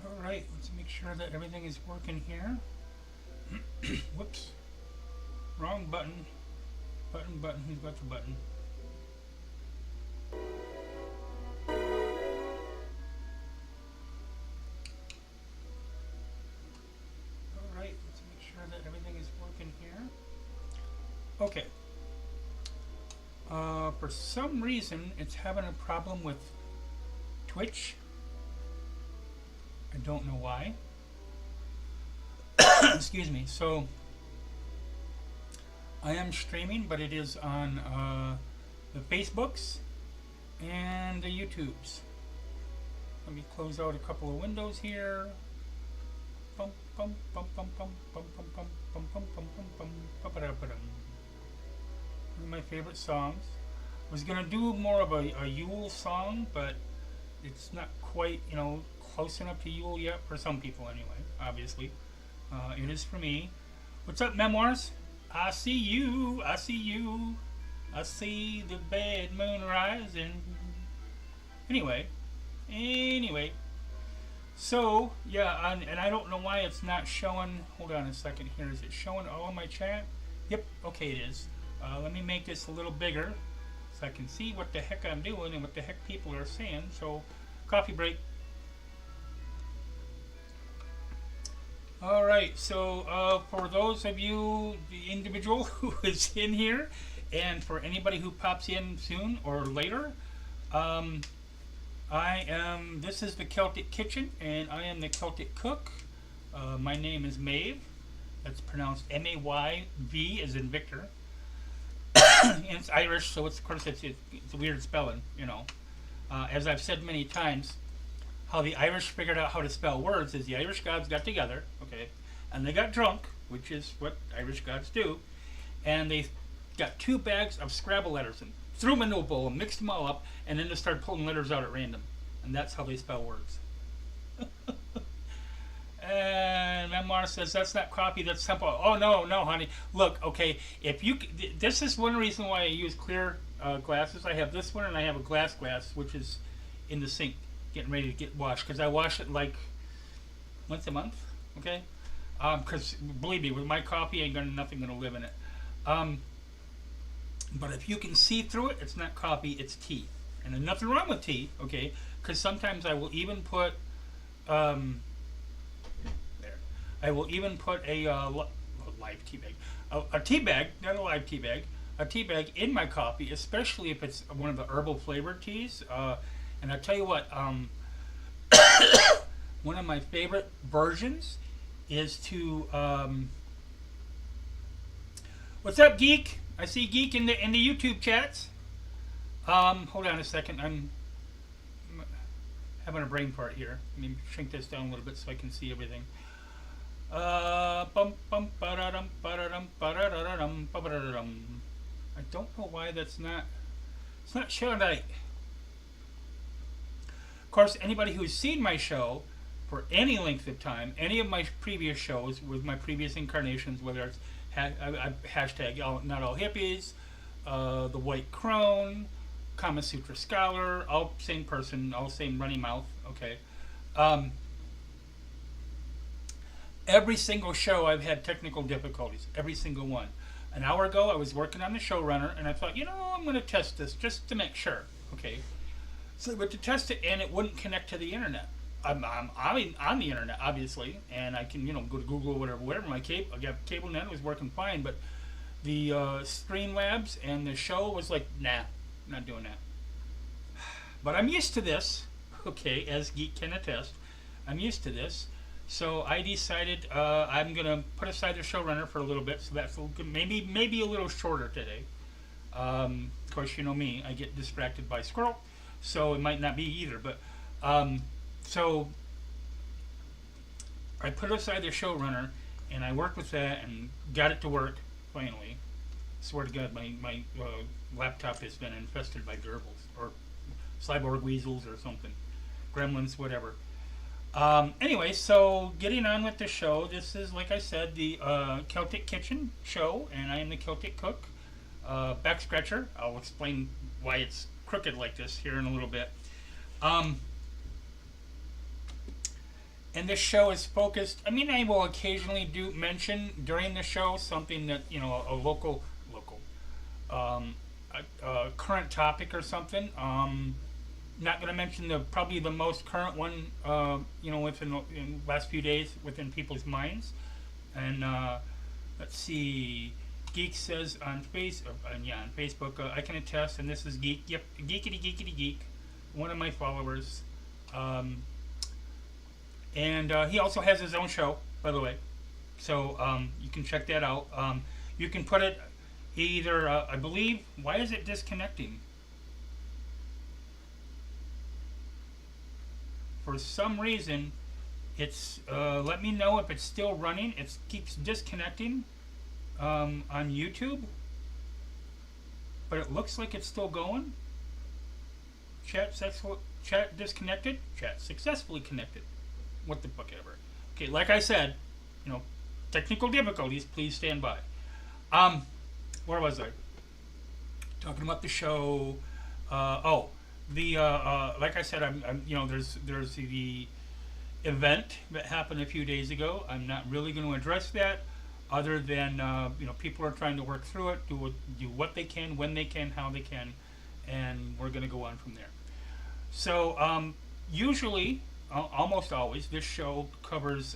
Alright, let's make sure that everything is working here. Whoops. Wrong button. Button. Who's got the button? Alright, let's make sure that everything is working here. Okay. For some reason, it's having a problem with Twitch. I don't know why. Excuse me. So, I am streaming, but it is on the Facebooks and the YouTubes. Let me close out a couple of windows here. Bum bum bum bum bum bum bum bum bum bum bum bum bum bum. One of my favorite songs. I was gonna do more of a Yule song, but it's not quite, close enough to Yule yet for some people anyway. Obviously, it is for me. What's up, Memoirs? I see you. I see the bad moon rising. Anyway. So, yeah, and I don't know why it's not showing. Hold on a second here. Is it showing all of my chat? Yep, okay, it is. Let me make this a little bigger so I can see what the heck I'm doing and what the heck people are saying. So, coffee break. Alright, so for those of you, the individual who is in here, and for anybody who pops in soon or later, this is the Celtic Kitchen, and I am the Celtic Cook. My name is Maeve. That's pronounced M-A-Y-V as in Victor. And it's Irish, so of course it's a weird spelling, As I've said many times, how the Irish figured out how to spell words is the Irish gods got together, okay, and they got drunk, which is what Irish gods do, and they got 2 bags of Scrabble letters and threw them into a bowl and mixed them all up, and then they started pulling letters out at random, and that's how they spell words. And Memoir says that's not coffee, that's simple. Oh no, honey. Look, okay, this is one reason why I use clear glasses. I have this one, and I have a glass, which is in the sink, getting ready to get washed, because I wash it like once a month. Okay, Because believe me, with my coffee, ain't nothing gonna live in it. Um, but if you can see through it, it's not coffee, it's tea. And there's nothing wrong with tea, okay? Because sometimes I will even put um, there. I will even put a live tea bag, a tea bag, not a live tea bag, a tea bag in my coffee, especially if it's one of the herbal flavored teas. And I tell you what, one of my favorite versions is to what's up, Geek? I see Geek in the YouTube chats. Hold on a second. I'm having a brain fart here. Let me shrink this down a little bit so I can see everything. I don't know why that's not. It's not showing. Of course, anybody who's seen my show for any length of time, any of my previous shows with my previous incarnations, whether it's hashtag not all hippies, the White Crone, Kama Sutra Scholar, all same person, all same runny mouth. Okay. Every single show I've had technical difficulties. Every single one. An hour ago I was working on the showrunner and I thought, I'm going to test this just to make sure. Okay. So I went to test it and it wouldn't connect to the internet. I'm on the internet, obviously, and I can, go to Google or whatever. My cable net was working fine, but the Streamlabs and the show was like, nah, not doing that. But I'm used to this, okay, as Geek can attest. I'm used to this. So I decided I'm going to put aside the showrunner for a little bit, so that's maybe a little shorter today. Of course, you know me, I get distracted by squirrel, so it might not be either, but... So I put aside the showrunner and I worked with that and got it to work finally. Swear to God, my laptop has been infested by gerbils or cyborg weasels or something, gremlins, whatever. Anyway, so getting on with the show. This is, like I said, the Celtic Kitchen show, and I am the Celtic Cook. Back scratcher. I'll explain why it's crooked like this here in a little bit. And this show is focused. I mean, I will occasionally do mention during the show something that a local, current topic or something. Not going to mention probably the most current one. Within the last few days within people's minds. And let's see. Geek says on Facebook. I can attest, and this is Geek. Yep, geekity geek. One of my followers. And he also has his own show, by the way. So you can check that out. You can put it either, I believe, why is it disconnecting? For some reason, it's, let me know if it's still running. It keeps disconnecting on YouTube. But it looks like it's still going. Chat disconnected. Chat successfully connected. What the fuck ever. Okay, like I said, technical difficulties, please stand by. Where was I? Talking about the show. Like I said, there's the event that happened a few days ago. I'm not really going to address that, other than people are trying to work through it, do what they can, when they can, how they can, and we're going to go on from there. So usually. Almost always, this show covers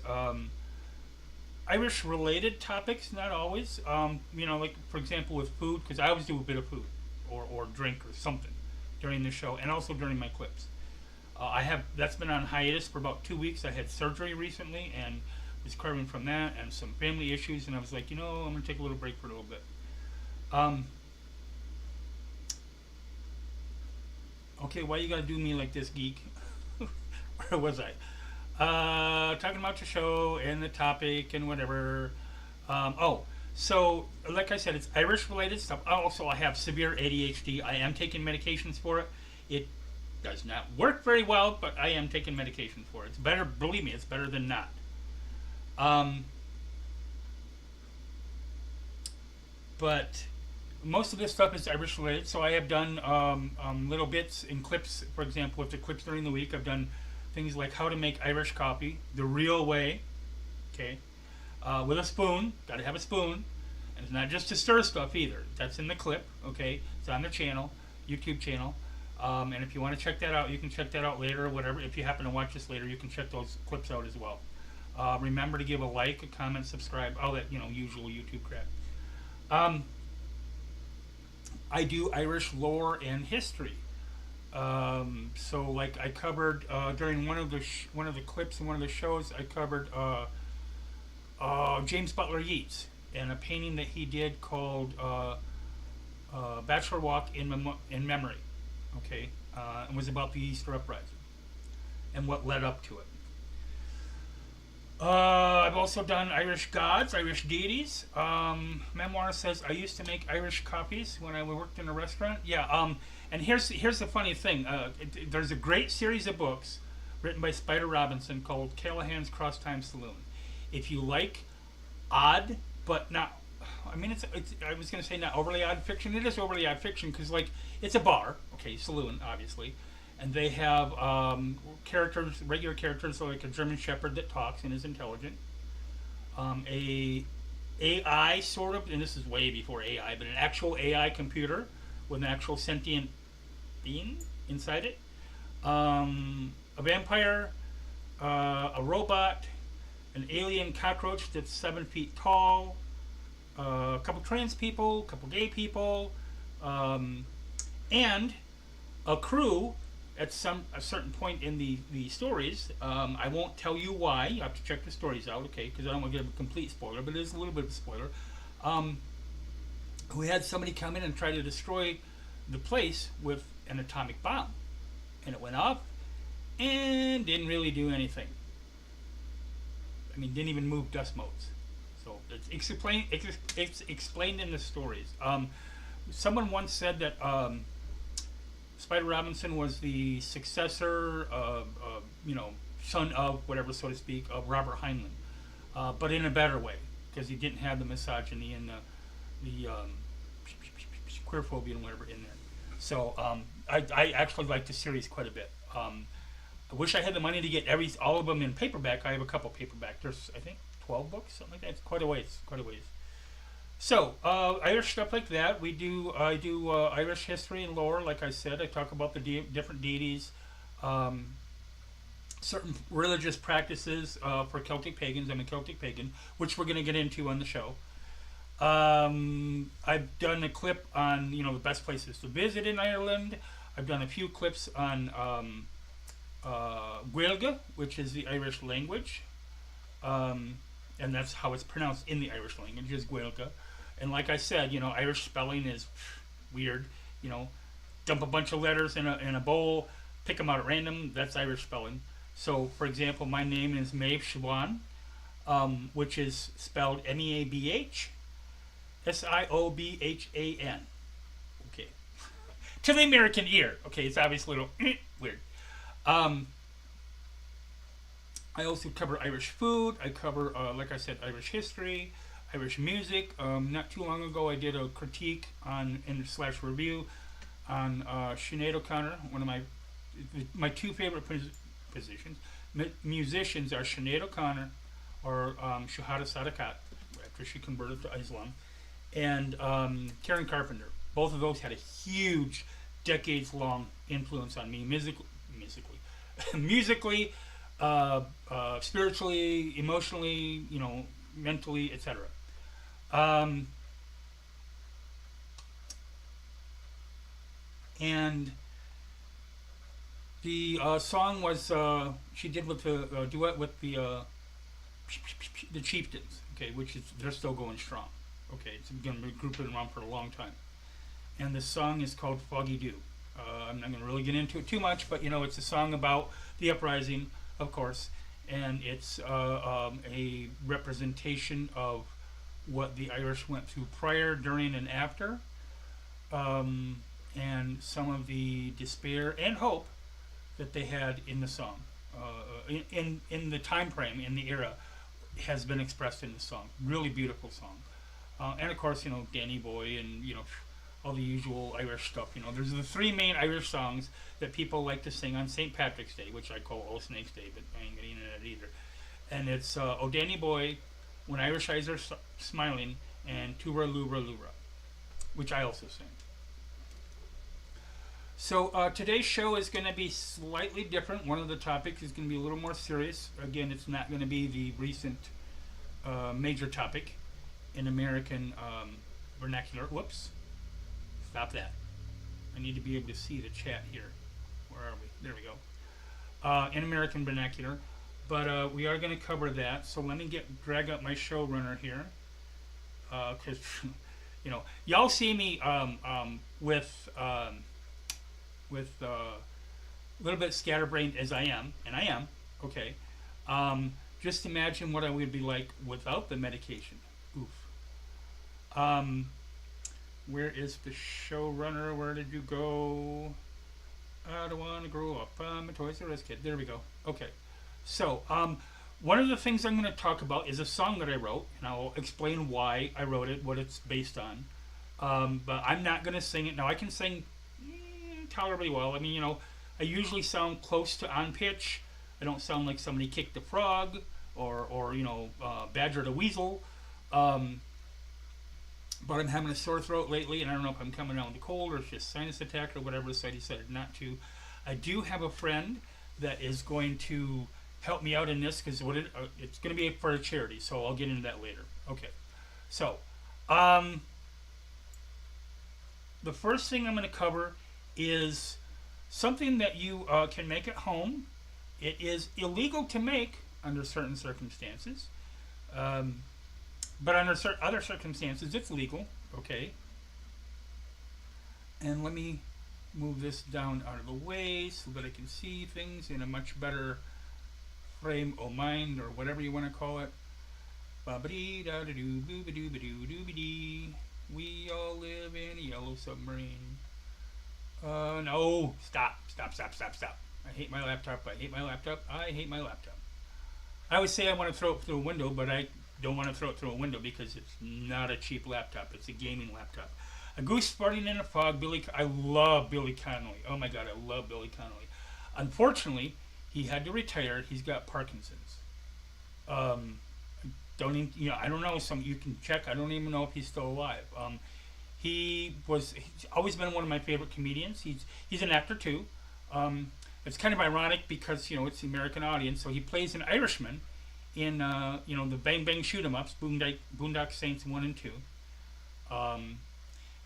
Irish-related topics. Not always. Like for example with food, because I always do a bit of food or drink or something during the show, and also during my clips. That's been on hiatus for about 2 weeks. I had surgery recently and was recovering from that and some family issues, and I was like, I'm going to take a little break for a little bit. Okay, why you gotta do me like this, Geek? Where was I? Talking about the show and the topic and whatever. So like I said, it's Irish-related stuff. Also, I have severe ADHD. I am taking medications for it. It does not work very well, but I am taking medication for it. It's better, believe me, it's better than not. But most of this stuff is Irish related, so I have done little bits and clips. For example, with the clips during the week, I've done things like how to make Irish coffee the real way. Okay. with a spoon. Got to have a spoon. And it's not just to stir stuff either. That's in the clip, okay? It's on the channel, YouTube channel. And if you want to check that out, you can check that out later or whatever. If you happen to watch this later, you can check those clips out as well. Remember to give a like, a comment, subscribe, all that, usual YouTube crap. I do Irish lore and history. So like I covered during one of the clips in one of the shows, I covered James Butler Yeats and a painting that he did called Bachelor Walk in Memory. Okay, and was about the Easter Uprising and what led up to it. I've also done Irish gods, Irish deities. Memoir says I used to make Irish copies when I worked in a restaurant. Yeah. And here's the funny thing. There's a great series of books written by Spider Robinson called Callahan's Cross Time Saloon. If you like odd but not, I mean, it's I was going to say not overly odd fiction. It is overly odd fiction because like it's a bar, okay, saloon obviously, and they have characters, regular characters, so like a German Shepherd that talks and is intelligent. A AI sort of, and this is way before AI, but an actual AI computer with an actual sentient being inside it. A vampire, a robot, an alien cockroach that's 7 feet tall, a couple trans people, a couple gay people, and a crew at a certain point in the stories. I won't tell you why. You have to check the stories out, okay? Because I don't want to give a complete spoiler, but it is a little bit of a spoiler. Who had somebody come in and try to destroy the place with an atomic bomb, and it went off and didn't really do anything. I mean, didn't even move dust motes. So it's explained in the stories. Someone once said that Spider Robinson was the successor, son of whatever, so to speak, of Robert Heinlein, but in a better way because he didn't have the misogyny and the queerphobia and whatever in there. So I actually like the series quite a bit. I wish I had the money to get all of them in paperback. I have a couple paperback. There's, I think, 12 books, something like that. It's quite a ways. So, Irish stuff like that. I do Irish history and lore, like I said. I talk about the different deities, certain religious practices for Celtic pagans. I'm a Celtic pagan, which we're going to get into on the show. I've done a clip on, the best places to visit in Ireland. I've done a few clips on Gaeilge, which is the Irish language, and that's how it's pronounced in the Irish language, is Gaeilge. And like I said, Irish spelling is weird. Dump a bunch of letters in a bowl, pick them out at random. That's Irish spelling. So, for example, my name is Maeve Siobhan, which is spelled Meabh Siobhan. Okay. To the American ear. Okay, it's obviously a little weird. I also cover Irish food. I cover, like I said, Irish history, Irish music. Not too long ago, I did a critique / review on Sinead O'Connor. One of my two favorite musicians are Sinead O'Connor or Shahada Sadakat, after she converted to Islam, and Karen Carpenter. Both of those had a huge, decades-long influence on me musically, spiritually, emotionally, mentally, etc. And the song was she did with the duet with the Chieftains, okay, which is they're still going strong. Okay, it's been a group been around for a long time, and the song is called Foggy Dew. I'm not going to really get into it too much, but it's a song about the uprising, of course, and it's a representation of what the Irish went through prior, during, and after, and some of the despair and hope that they had in the song, in the time frame, in the era, has been expressed in the song. Really beautiful song, and of course, Danny Boy and all the usual Irish stuff. There's the three main Irish songs that people like to sing on St. Patrick's Day, which I call All Snakes Day, but I ain't getting into that either. And it's O Danny Boy, When Irish Eyes Are Smiling, and Tura Lura Lura, which I also sing. So today's show is going to be slightly different. One of the topics is going to be a little more serious. Again, it's not going to be the recent major topic in American vernacular. Whoops. Stop that. I need to be able to see the chat here. Where are we? There we go. In American vernacular. But we are going to cover that. So let me drag up my showrunner here. Because, you know, y'all see me with a little bit scatterbrained as I am. And I am. Okay. Just imagine what I would be like without the medication. Oof. Where is the showrunner? Where did you go? I don't want to grow up. I'm a Toys R Us kid. There we go. Okay. So, one of the things I'm going to talk about is a song that I wrote, and I'll explain why I wrote it, what it's based on. But I'm not going to sing it. Now, I can sing tolerably well. I mean, you know, I usually sound close to on pitch. I don't sound like somebody kicked a frog or you know, badgered a weasel. But I'm having a sore throat lately, and I don't know if I'm coming down with a cold or it's just sinus attack or whatever, so I decided not to. I do have a friend that is going to help me out in this because it's going to be for a charity, so I'll get into that later. Okay, so the first thing I'm going to cover is something that you can make at home. It is illegal to make under certain circumstances. But under other circumstances, it's legal. Okay. And let me move this down out of the way so that I can see things in a much better frame of mind, or whatever you want to call it. We all live in a yellow submarine. No. Stop. I hate my laptop. I hate my laptop. I would say I want to throw it through a window, but I don't want to throw it through a window because it's not a cheap laptop. It's a gaming laptop. A goose farting in a fog. I love Billy Connolly. Oh my God, I love Billy Connolly. Unfortunately, he had to retire. He's got Parkinson's. Don't even, you know, I don't know. You can check. I don't even know if he's still alive. He's always been one of my favorite comedians. He's an actor too. It's kind of ironic because, you know, it's the American audience. So he plays an Irishman in you know, the Bang Bang Shoot 'em Ups, Boondock Saints 1 and 2.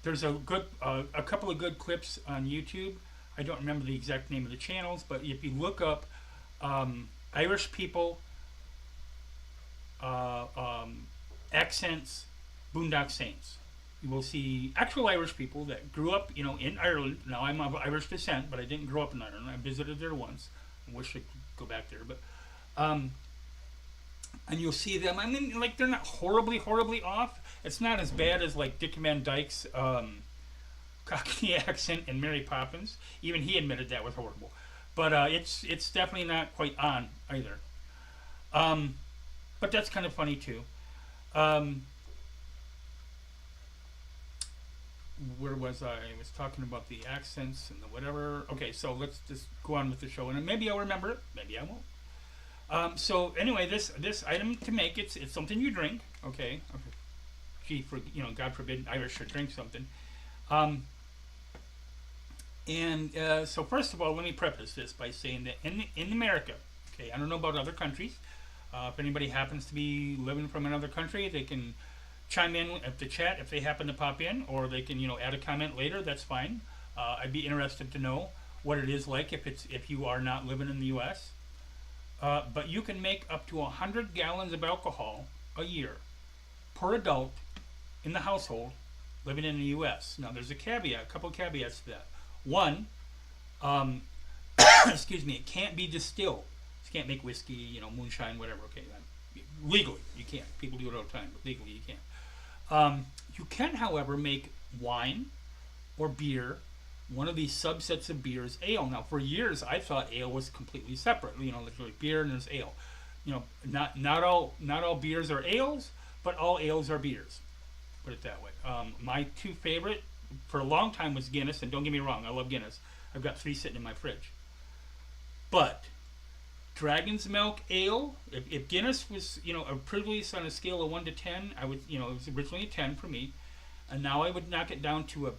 There's a couple of good clips on YouTube. I don't remember the exact name of the channels, but if you look up Irish people accents Boondock Saints, you will see actual Irish people that grew up, you know, in Ireland. Now I'm of Irish descent, but I didn't grow up in Ireland. I visited there once. I wish I could go back there, but and you'll see them. I mean, like, they're not horribly off. It's not as bad as like Dick Van Dyke's Cockney accent in Mary Poppins. Even he admitted that was horrible. But it's definitely not quite on either. But that's kind of funny too. Where was I? I was talking about the accents and the whatever. Okay, so let's just go on with the show, and maybe I'll remember it. Maybe I won't. So anyway, this item to make, it's something you drink. Okay. Gee, you know, God forbid Irish should drink something. So first of all, let me preface this by saying that in America, okay, I don't know about other countries. If anybody happens to be living from another country, they can chime in at the chat if they happen to pop in, or they can, you know, add a comment later. That's fine. I'd be interested to know what it is like if you are not living in the U.S. But you can make up to 100 gallons of alcohol a year per adult in the household living in the U.S. Now, there's a couple caveats to that. One, excuse me, it can't be distilled. You can't make whiskey, you know, moonshine, whatever. Okay, legally you can't. People do it all the time, but legally you can't. You can, however, make wine or beer, one of these subsets of beers, ale. Now, for years, I thought ale was completely separate. You know, there's like beer and there's ale. You know, not all beers are ales, but all ales are beers. Put it that way. My two favorite for a long time was Guinness, and don't get me wrong, I love Guinness. I've got 3 sitting in my fridge. But Dragon's Milk Ale. If Guinness was, a privilege on a scale of 1 to 10, I would, it was originally a 10 for me, and now I would knock it down to a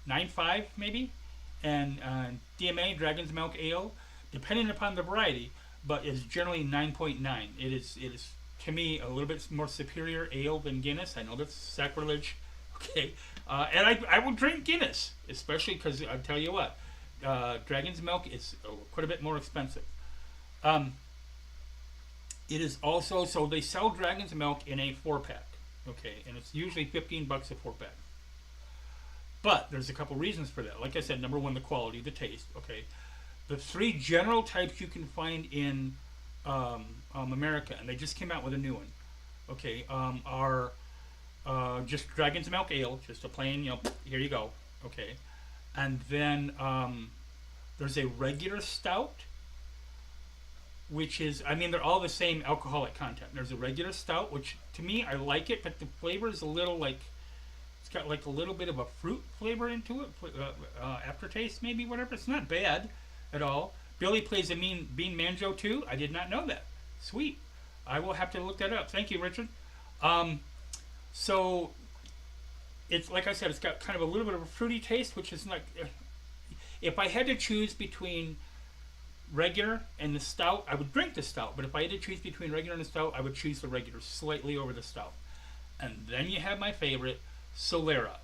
9.5 maybe. And DMA, Dragon's Milk Ale, depending upon the variety, but is generally 9.9. It is to me a little bit more superior ale than Guinness. I know that's sacrilege, okay, and I will drink Guinness, especially because I tell you what, Dragon's Milk is quite a bit more expensive. It is also, so they sell Dragon's Milk in a 4-pack, okay, and it's usually $15 a 4-pack. But there's a couple reasons for that. Like I said, number one, the quality, the taste, okay. The 3 general types you can find in America, and they just came out with a new one, okay, are just Dragon's Milk Ale, just a plain, here you go, okay. And then there's a regular stout, which is, they're all the same alcoholic content. There's a regular stout, which to me, I like it, but the flavor is a little like, it's got like a little bit of a fruit flavor into it, aftertaste maybe, whatever. It's not bad at all. Billy plays a bean manjo too. I did not know that. Sweet. I will have to look that up. Thank you, Richard. So it's like I said, it's got kind of a little bit of a fruity taste, which is not. If I had to choose between regular and the stout, I would drink the stout. But if I had to choose between regular and the stout, I would choose the regular slightly over the stout. And then you have my favorite, Solera.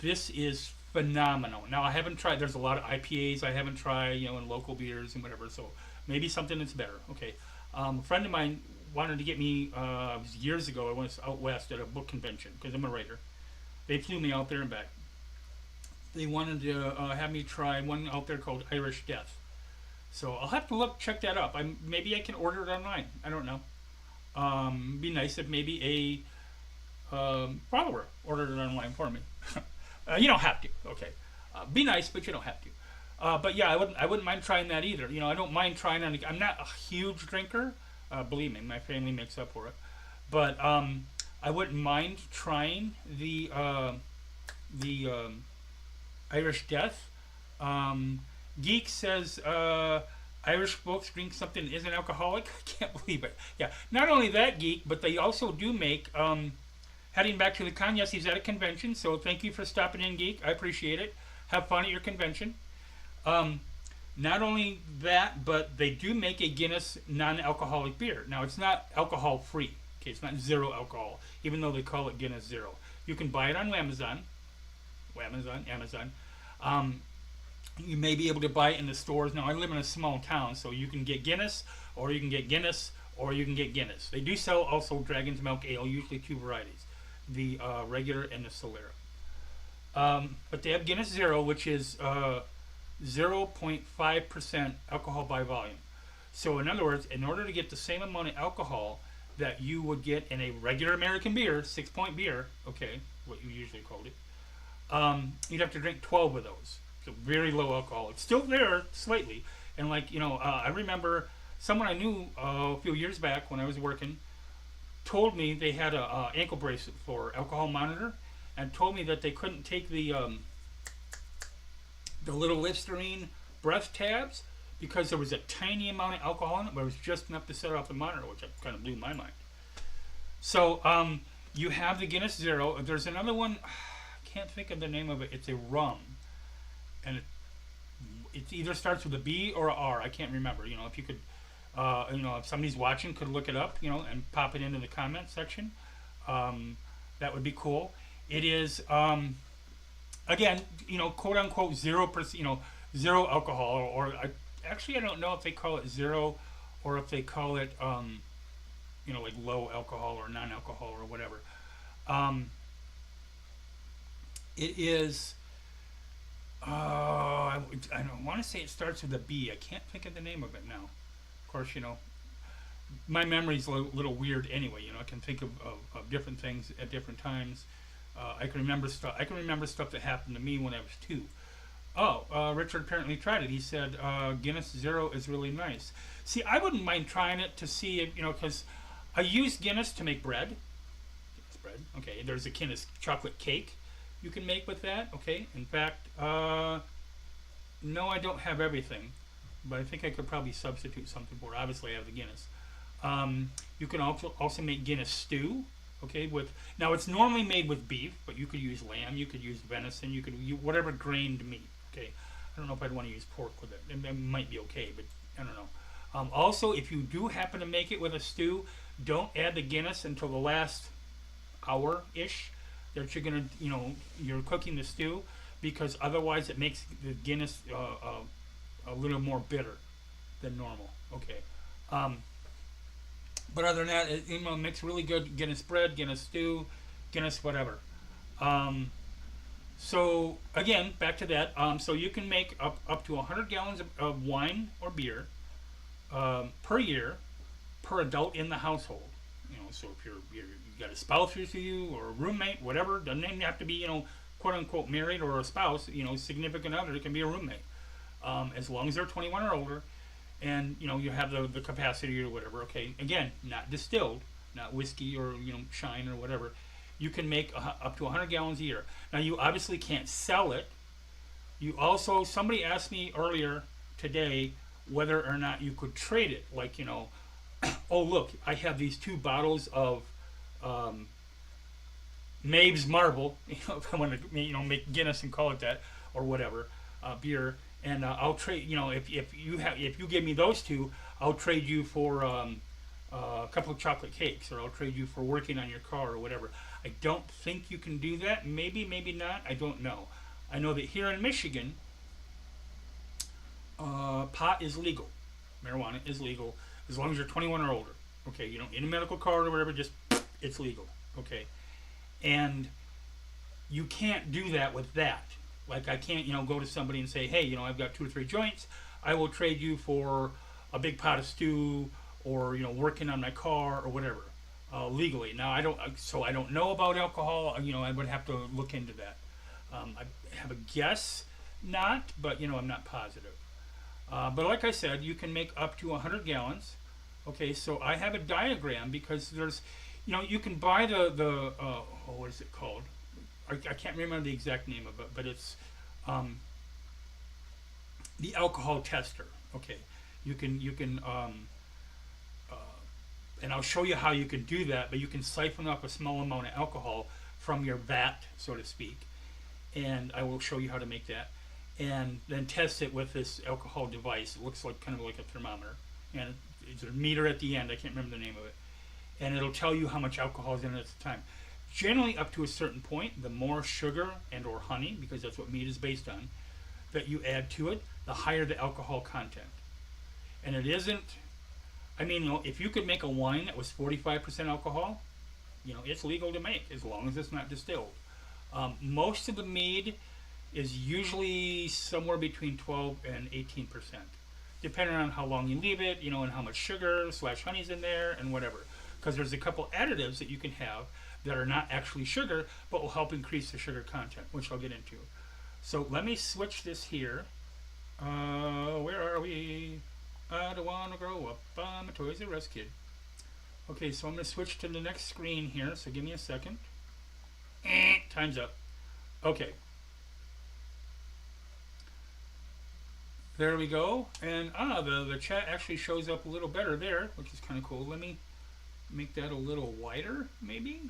This is phenomenal. Now I haven't tried. There's a lot of IPAs I haven't tried, in local beers and whatever. So maybe something that's better. Okay. A friend of mine wanted to get me. It was years ago. I was out west at a book convention because I'm a writer. They flew me out there and back. They wanted to have me try one out there called Irish Death. So I'll have to check that up. Maybe I can order it online. I don't know. Be nice if maybe a follower ordered it online for me. You don't have to. Okay. Be nice, but you don't have to. But yeah, I wouldn't mind trying that either. I don't mind trying on. I'm not a huge drinker. Believe me, my family makes up for it. But I wouldn't mind trying the Irish Death. Geek says Irish folks drink something that isn't alcoholic. I can't believe it. Yeah. Not only that, Geek, but they also do make. Heading back to the con, yes, he's at a convention, so thank you for stopping in, Geek. I appreciate it. Have fun at your convention. Not only that, but they do make a Guinness non-alcoholic beer. Now, it's not alcohol-free. Okay, it's not zero alcohol, even though they call it Guinness Zero. You can buy it on Amazon. You may be able to buy it in the stores. Now, I live in a small town, so you can get Guinness, or you can get Guinness, or you can get Guinness. They do sell also Dragon's Milk Ale, usually 2 varieties. The regular and the Solera. But they have Guinness Zero, which is 0.5% alcohol by volume. So in other words, in order to get the same amount of alcohol that you would get in a regular American beer, 6-point beer, okay, what you usually called it, you'd have to drink 12 of those. So very low alcohol. It's still there slightly. And I remember someone I knew a few years back when I was working told me they had a ankle bracelet for alcohol monitor, and told me that they couldn't take the little Listerine breath tabs because there was a tiny amount of alcohol in it, but it was just enough to set off the monitor, which kind of blew my mind. So you have the Guinness Zero. There's another one. I can't think of the name of it. It's a rum, and it either starts with a B or a R. I can't remember. If you could. If somebody's watching, could look it up, and pop it into the comment section. That would be cool. It is, again, quote unquote 0%, zero alcohol, or actually I don't know if they call it zero, or if they call it, like low alcohol or non-alcohol or whatever. It is. I want to say it starts with a B. I can't think of the name of it now. Of course, my memory's a little weird anyway. I can think of different things at different times. I can remember stuff. I can remember stuff that happened to me when I was 2. Richard apparently tried it. He said Guinness Zero is really nice. See, I wouldn't mind trying it to see if because I use Guinness to make bread. Guinness bread. Okay, there's a Guinness chocolate cake you can make with that. Okay, in fact, no, I don't have everything. but I think I could probably substitute something for it. Obviously, I have the Guinness. You can also make Guinness stew. Okay, with now it's normally made with beef, but you could use lamb, you could use venison, you could use whatever grained meat. Okay, I don't know if I'd want to use pork with it. It might be okay, but I don't know. Also, if you do happen to make it with a stew, don't add the Guinness until the last hour ish that you're gonna, you're cooking the stew, because otherwise it makes the Guinness a little more bitter than normal. Okay. But other than that, it makes really good Guinness bread, Guinness stew, Guinness whatever. So again, back to that. So you can make up to 100 gallons of wine or beer per year per adult in the household. So if you got a spouse with you or a roommate, whatever, doesn't even have to be quote unquote married or a spouse. Significant other. It can be a roommate, as long as they're 21 or older. And you have the capacity or whatever. Okay, again, not distilled, not whiskey or shine or whatever. You can make up to 100 gallons a year. Now you obviously can't sell it. You also, somebody asked me earlier today whether or not you could trade it. Like oh look, I have these 2 bottles of Maeve's Marble. If I want to make Guinness and call it that or whatever beer. And I'll trade. If you give me those 2, I'll trade you for a couple of chocolate cakes, or I'll trade you for working on your car or whatever. I don't think you can do that. Maybe, maybe not. I don't know. I know that here in Michigan, pot is legal. Marijuana is legal as long as you're 21 or older. Okay, you don't need a medical card or whatever. Just it's legal. Okay, and you can't do that with that. Like I can't, go to somebody and say, hey, I've got 2 or 3 joints. I will trade you for a big pot of stew, or working on my car or whatever, legally. Now I don't know about alcohol. I would have to look into that. I have a guess, not, but I'm not positive. But like I said, you can make up to 100 gallons. Okay, so I have a diagram because there's, you can buy the what is it called? I can't remember the exact name of it, but it's the alcohol tester. Okay, you can and I'll show you how you can do that. But you can siphon up a small amount of alcohol from your vat, so to speak, and I will show you how to make that, and then test it with this alcohol device. It looks like kind of like a thermometer, and it's a meter at the end. I can't remember the name of it, and it'll tell you how much alcohol is in it at the time. Generally, up to a certain point, the more sugar and or honey, because that's what meat is based on, that you add to it, the higher the alcohol content. And it isn't, if you could make a wine that was 45% alcohol, it's legal to make as long as it's not distilled. Most of the mead is usually somewhere between 12 and 18%, depending on how long you leave it, and how much sugar / honey's in there and whatever. Because there's a couple additives that you can have that are not actually sugar, but will help increase the sugar content, which I'll get into. So let me switch this here. Where are we? I don't want to grow up. I'm a Toys R Us kid. Okay, so I'm going to switch to the next screen here, so give me a second. Time's up. Okay. There we go. And the chat actually shows up a little better there, which is kind of cool. Let me make that a little wider, maybe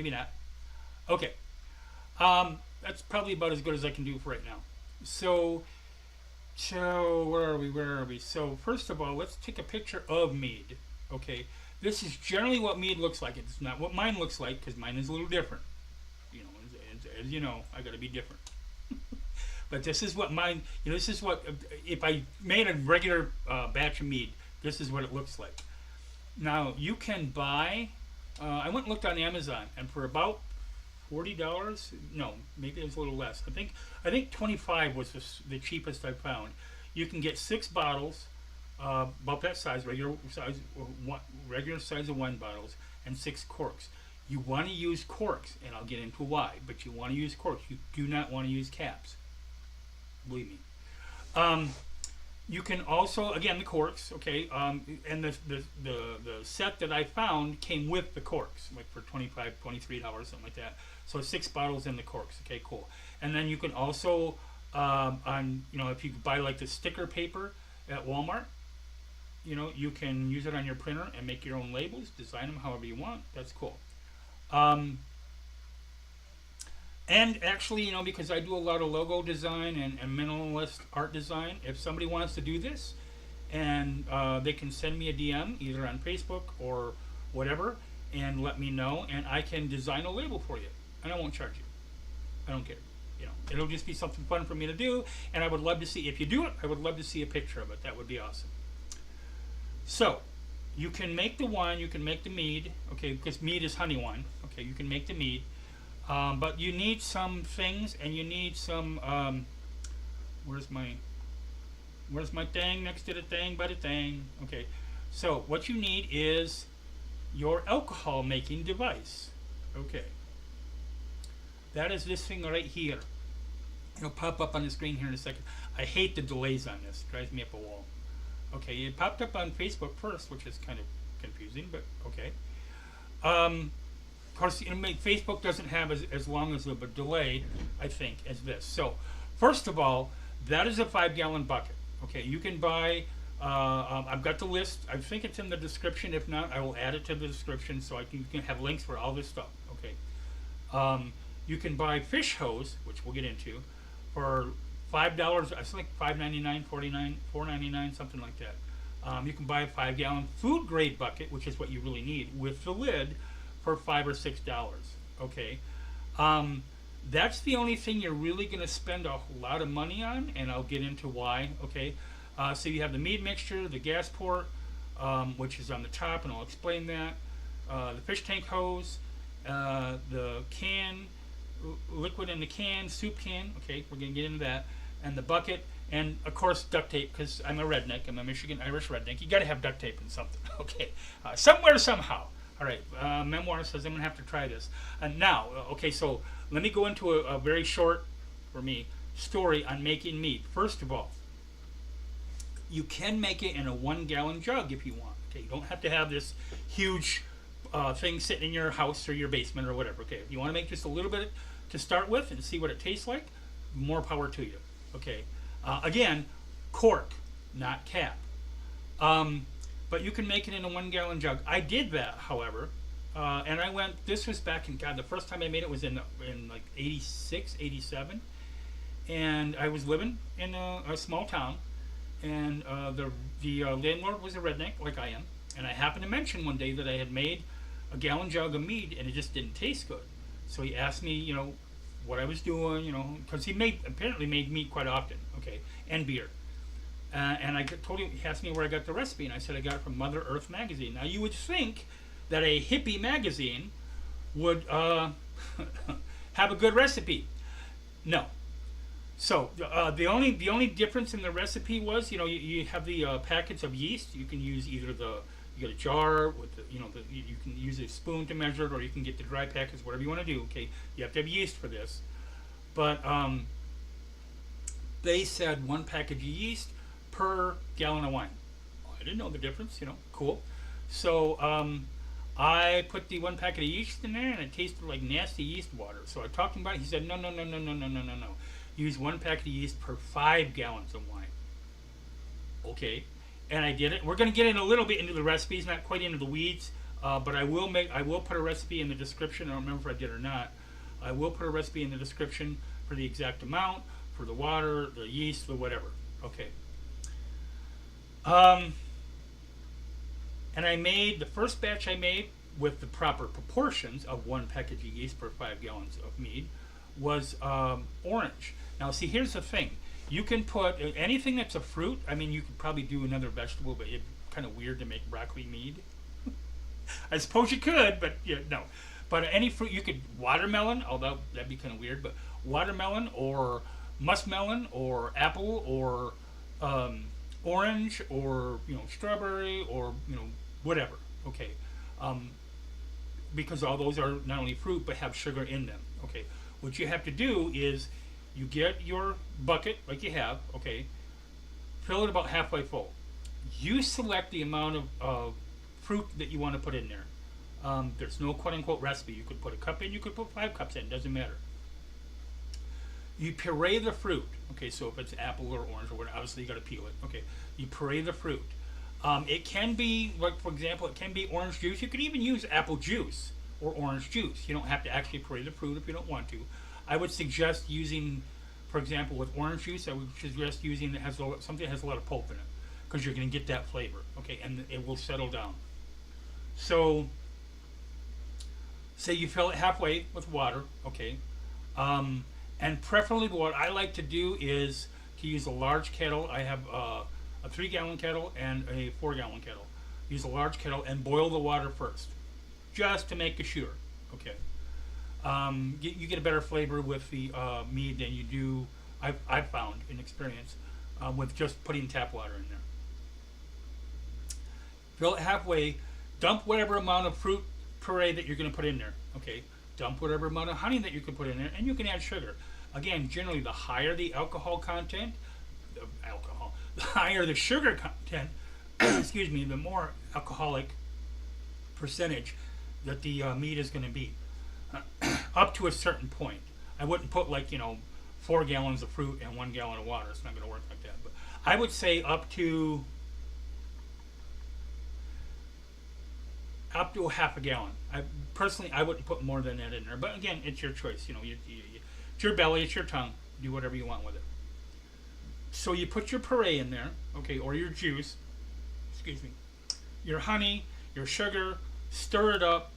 not. Okay, that's probably about as good as I can do for right now. So where are we? So first of all, let's take a picture of mead. Okay, this is generally what mead looks like. It's not what mine looks like, because mine is a little different. As you know, I got to be different. But this is what mine, this is what, if I made a regular batch of mead, this is what it looks like. Now, you can buy, I went and looked on Amazon, and for about $40, no, maybe it was a little less. I think 25 was the cheapest I found. You can get 6 bottles, about that size, regular size of wine bottles, and 6 corks. You want to use corks, and I'll get into why, but you want to use corks. You do not want to use caps. Believe me. You can also, again, the corks, okay, and the set that I found came with the corks, like for $25, $23, something like that. So 6 bottles and the corks, okay, cool. And then you can also, if you buy like the sticker paper at Walmart, you can use it on your printer and make your own labels, design them however you want. That's cool. And actually, because I do a lot of logo design and minimalist art design, if somebody wants to do this, and they can send me a DM either on Facebook or whatever, and let me know, and I can design a label for you, and I won't charge you. I don't care. It'll just be something fun for me to do, and I would love to see, if you do it, I would love to see a picture of it. That would be awesome. So, you can make the wine, you can make the mead, okay, because mead is honey wine, okay, you can make the mead. But you need some things, and you need some, where's my thing next to the thing by the thing? Okay, so what you need is your alcohol making device. Okay, that is this thing right here. It'll pop up on the screen here in a second. I hate the delays on this. It drives me up a wall. Okay, it popped up on Facebook first, which is kind of confusing, but okay. Of course, Facebook doesn't have as long as of a delay, I think, as this. So, first of all, that is a 5-gallon bucket. Okay, you can buy. I've got the list. I think it's in the description. If not, I will add it to the description so you can have links for all this stuff. Okay. You can buy fish hose, which we'll get into, for $5. I think $5.99, $4.99, $4.99, something like that. You can buy a 5-gallon food grade bucket, which is what you really need, with the lid, for $5 or $6. Okay, that's the only thing you're really going to spend a lot of money on, and I'll get into why. Okay, so you have the mead mixture, the gas port, which is on the top, and I'll explain that. The fish tank hose, the can, liquid in the can, soup can. Okay, we're going to get into that, and the bucket, and of course duct tape, because I'm a redneck. I'm a Michigan Irish redneck. You got to have duct tape and something. Okay, somewhere somehow. All right, Memoir says I'm going to have to try this. Now, okay, so let me go into a very short, for me, story on making mead. First of all, you can make it in a 1-gallon jug if you want. Okay, you don't have to have this huge thing sitting in your house or your basement or whatever. Okay, if you want to make just a little bit to start with and see what it tastes like, more power to you. Okay, again, cork, not cap. But you can make it in a 1-gallon jug. I did that, however, and I went. This was back in the first time I made it was in like 86, 87, and I was living in a small town, and the landlord was a redneck like I am, and I happened to mention one day that I had made a gallon jug of mead, and it just didn't taste good. So he asked me, what I was doing, because he apparently made mead quite often, okay, and beer. And I told him, he asked me where I got the recipe, and I said I got it from Mother Earth magazine. Now you would think that a hippie magazine would have a good recipe. No. So the only difference in the recipe was, you have the packets of yeast. You can use either you get a jar with you can use a spoon to measure it, or you can get the dry packets, whatever you want to do. Okay, you have to have yeast for this, but they said 1 package of yeast per gallon of wine. I didn't know the difference, cool. So I put the 1 packet of yeast in there, and it tasted like nasty yeast water. So I talked to him about it. He said, no. Use 1 packet of yeast per 5 gallons of wine. Okay, and I did it. We're going to get in a little bit into the recipes, not quite into the weeds, but I will put a recipe in the description. I don't remember if I did or not. I will put a recipe in the description for the exact amount, for the water, the yeast, the whatever. Okay. And I made the first batch I made with the proper proportions of 1 package of yeast per 5 gallons of mead was orange. Now, see, here's the thing. You can put anything that's a fruit. I mean, you could probably do another vegetable, but it's kind of weird to make broccoli mead. I suppose you could, but no. But any fruit, you could, watermelon, although that'd be kind of weird, but watermelon or muskmelon or apple or orange or strawberry or whatever. Okay, because all those are not only fruit but have sugar in them. Okay, what you have to do is you get your bucket like you have. Okay, fill it about halfway full. You select the amount of fruit that you want to put in there. There's no quote-unquote recipe. You could put a cup in, you could put 5 cups in, it doesn't matter. You puree the fruit. Okay, so if it's apple or orange or whatever, obviously you got to peel it. Okay, you puree the fruit. It can be, like for example, it can be orange juice. You could even use apple juice or orange juice. You don't have to actually puree the fruit if you don't want to. I would suggest using, for example, with orange juice, I would suggest using that has something that has a lot of pulp in it, because you're going to get that flavor. Okay, and it will settle down. So, say you fill it halfway with water. Okay. And preferably what I like to do is to use a large kettle. I have a 3-gallon kettle and a 4-gallon kettle. Use a large kettle and boil the water first, just to make sure. Okay. You get a better flavor with the mead than you do, I've found in experience, with just putting tap water in there. Fill it halfway. Dump whatever amount of fruit puree that you're going to put in there. Okay. Dump whatever amount of honey that you can put in there, and you can add sugar. Again, generally, the higher the alcohol content, the higher the sugar content, excuse me, the more alcoholic percentage that the mead is going to be. Up to a certain point. I wouldn't put 4 gallons of fruit and 1 gallon of water. It's not going to work like that. But I would say up to half a gallon. Personally, I wouldn't put more than that in there. But again, it's your choice. It's your belly, it's your tongue. Do whatever you want with it. So you put your puree in there, okay, or your juice, excuse me, your honey, your sugar, stir it up,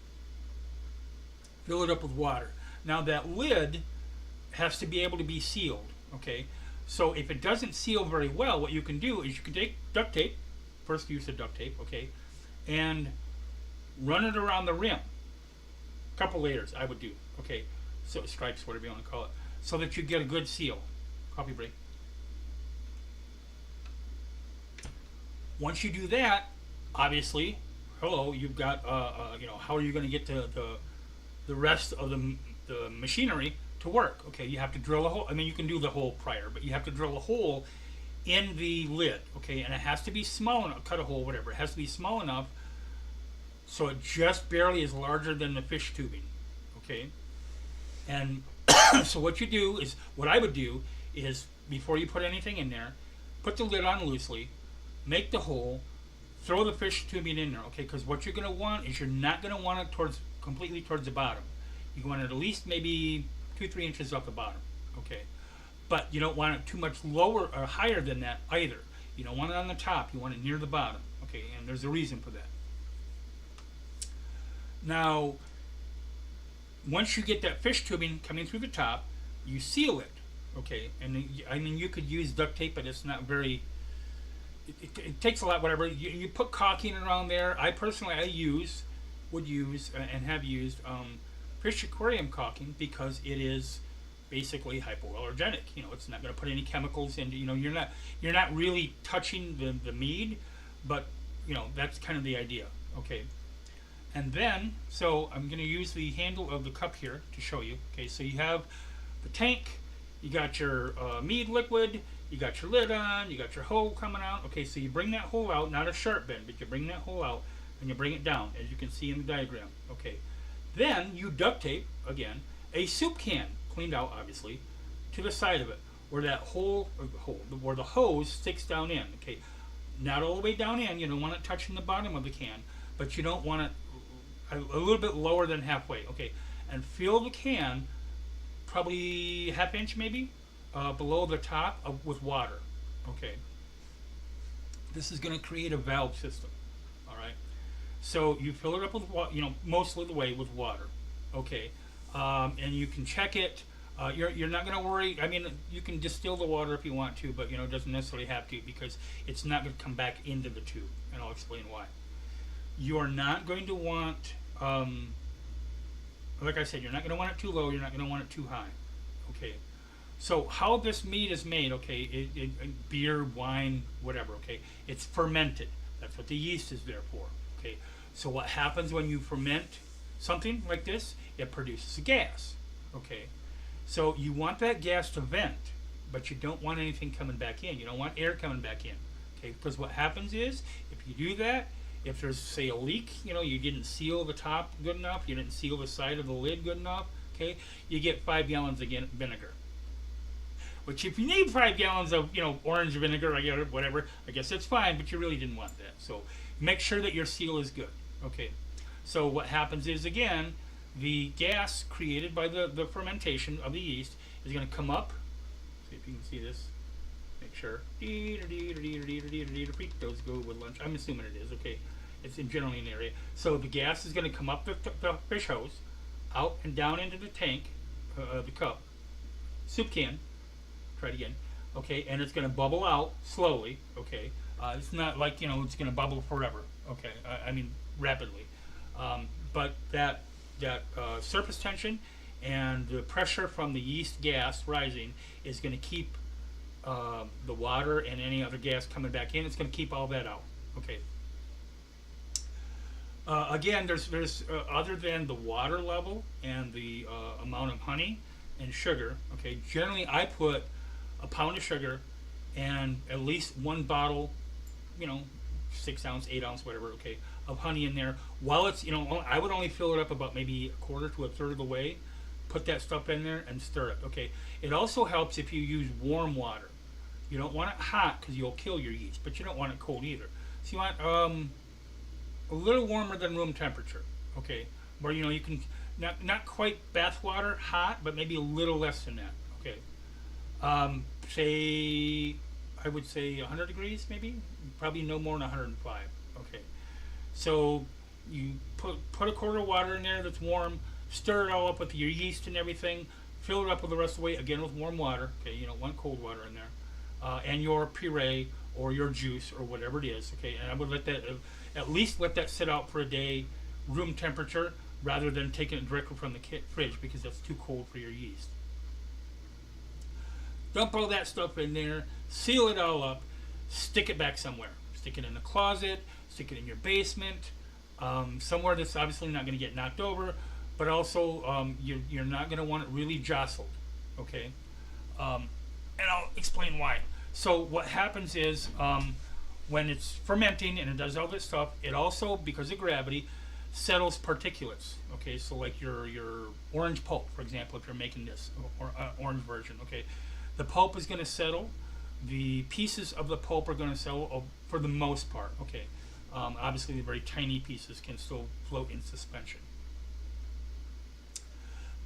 fill it up with water. Now that lid has to be able to be sealed, okay? So if it doesn't seal very well, what you can do is you can take duct tape, first use of duct tape, okay, and run it around the rim. A couple layers I would do, okay, so stripes, whatever you want to call it, so that you get a good seal. Coffee break. Once you do that, obviously, hello, you've got, how are you going to get the rest of the machinery to work? Okay, you have to drill a hole. I mean, you can do the hole prior, but you have to drill a hole in the lid, okay, and it has to be small enough, cut a hole, whatever. It has to be small enough so it just barely is larger than the fish tubing, okay? And so what I would do is, before you put anything in there, put the lid on loosely, make the hole, throw the fish tubing in there, okay? Because what you're going to want is, you're not going to want it completely towards the bottom. You want it at least maybe 2-3 inches off the bottom, okay? But you don't want it too much lower or higher than that either. You don't want it on the top. You want it near the bottom, okay? And there's a reason for that. Now, once you get that fish tubing coming through the top, you seal it, okay? And I mean, you could use duct tape, but it's not very. It takes a lot. Whatever you put caulking around there. I personally would use and have used fish aquarium caulking, because it is basically hypoallergenic. It's not going to put any chemicals into. You're not really touching the mead, but that's kind of the idea. Okay. And then, so I'm going to use the handle of the cup here to show you. Okay, so you have the tank, you got your mead liquid, you got your lid on, you got your hole coming out. Okay, so you bring that hole out, not a sharp bend, but you bring that hole out and you bring it down, as you can see in the diagram. Okay, then you duct tape, again, a soup can, cleaned out obviously, to the side of it, where that where the hose sticks down in. Okay, not all the way down in, you don't want it touching the bottom of the can, but you don't want it a little bit lower than halfway, okay, and fill the can probably half inch maybe below the top with water, okay. This is going to create a valve system, all right. So you fill it up with water, most of the way with water, okay, and you can check it. You're not going to worry. I mean, you can distill the water if you want to, but it doesn't necessarily have to, because it's not going to come back into the tube, and I'll explain why. You're not going to want, like I said, you're not going to want it too low, you're not going to want it too high, okay. So how this mead is made, okay, beer, wine, whatever, okay, it's fermented. That's what the yeast is there for, okay. So what happens when you ferment something like this? It produces a gas, okay. So you want that gas to vent but you don't want anything coming back in. You don't want air coming back in. Okay, because what happens is, if you do that, if there's, say, a leak, you didn't seal the top good enough, you didn't seal the side of the lid good enough, okay, you get 5 gallons of vinegar. Which, if you need 5 gallons of, orange vinegar, whatever, I guess that's fine, but you really didn't want that. So make sure that your seal is good. Okay, so what happens is, again, the gas created by the fermentation of the yeast is going to come up. See if you can see this. Make sure. Those go with lunch. I'm assuming it is. Okay, it's generally in the area. So the gas is going to come up the fish hose, out and down into the tank, the cup, soup can. Try it again. Okay, and it's going to bubble out slowly. Okay, it's not like it's going to bubble forever. Okay, I mean rapidly. But that surface tension and the pressure from the yeast gas rising is going to keep the water and any other gas coming back in. It's going to keep all that out. Okay. Again, there's other than the water level and the amount of honey and sugar. Okay, generally I put a pound of sugar and at least 1 bottle, 6 ounce, 8 ounce, whatever. Okay, of honey in there. While it's, I would only fill it up about maybe a quarter to a third of the way. Put that stuff in there and stir it. Okay. It also helps if you use warm water. You don't want it hot because you'll kill your yeast, but you don't want it cold either. So you want a little warmer than room temperature. Okay, where you can not quite bath water hot, but maybe a little less than that. Okay. Say I would say 100 degrees, maybe, probably no more than 105. Okay. So you put a quart of water in there that's warm. Stir it all up with your yeast and everything. Fill it up with the rest of the way, again with warm water. Okay, you don't want cold water in there. And your puree or your juice or whatever it is. Okay, and I would let that, at least let that sit out for a day, room temperature, rather than taking it directly from the fridge because that's too cold for your yeast. Dump all that stuff in there, seal it all up, stick it back somewhere. Stick it in the closet, stick it in your basement, somewhere that's obviously not going to get knocked over. But also, you're not going to want it really jostled, okay? And I'll explain why. So what happens is, when it's fermenting and it does all this stuff, it also, because of gravity, settles particulates, okay? So like your orange pulp, for example, if you're making this orange version, okay? The pulp is going to settle. The pieces of the pulp are going to settle for the most part, okay? Obviously, the very tiny pieces can still float in suspension.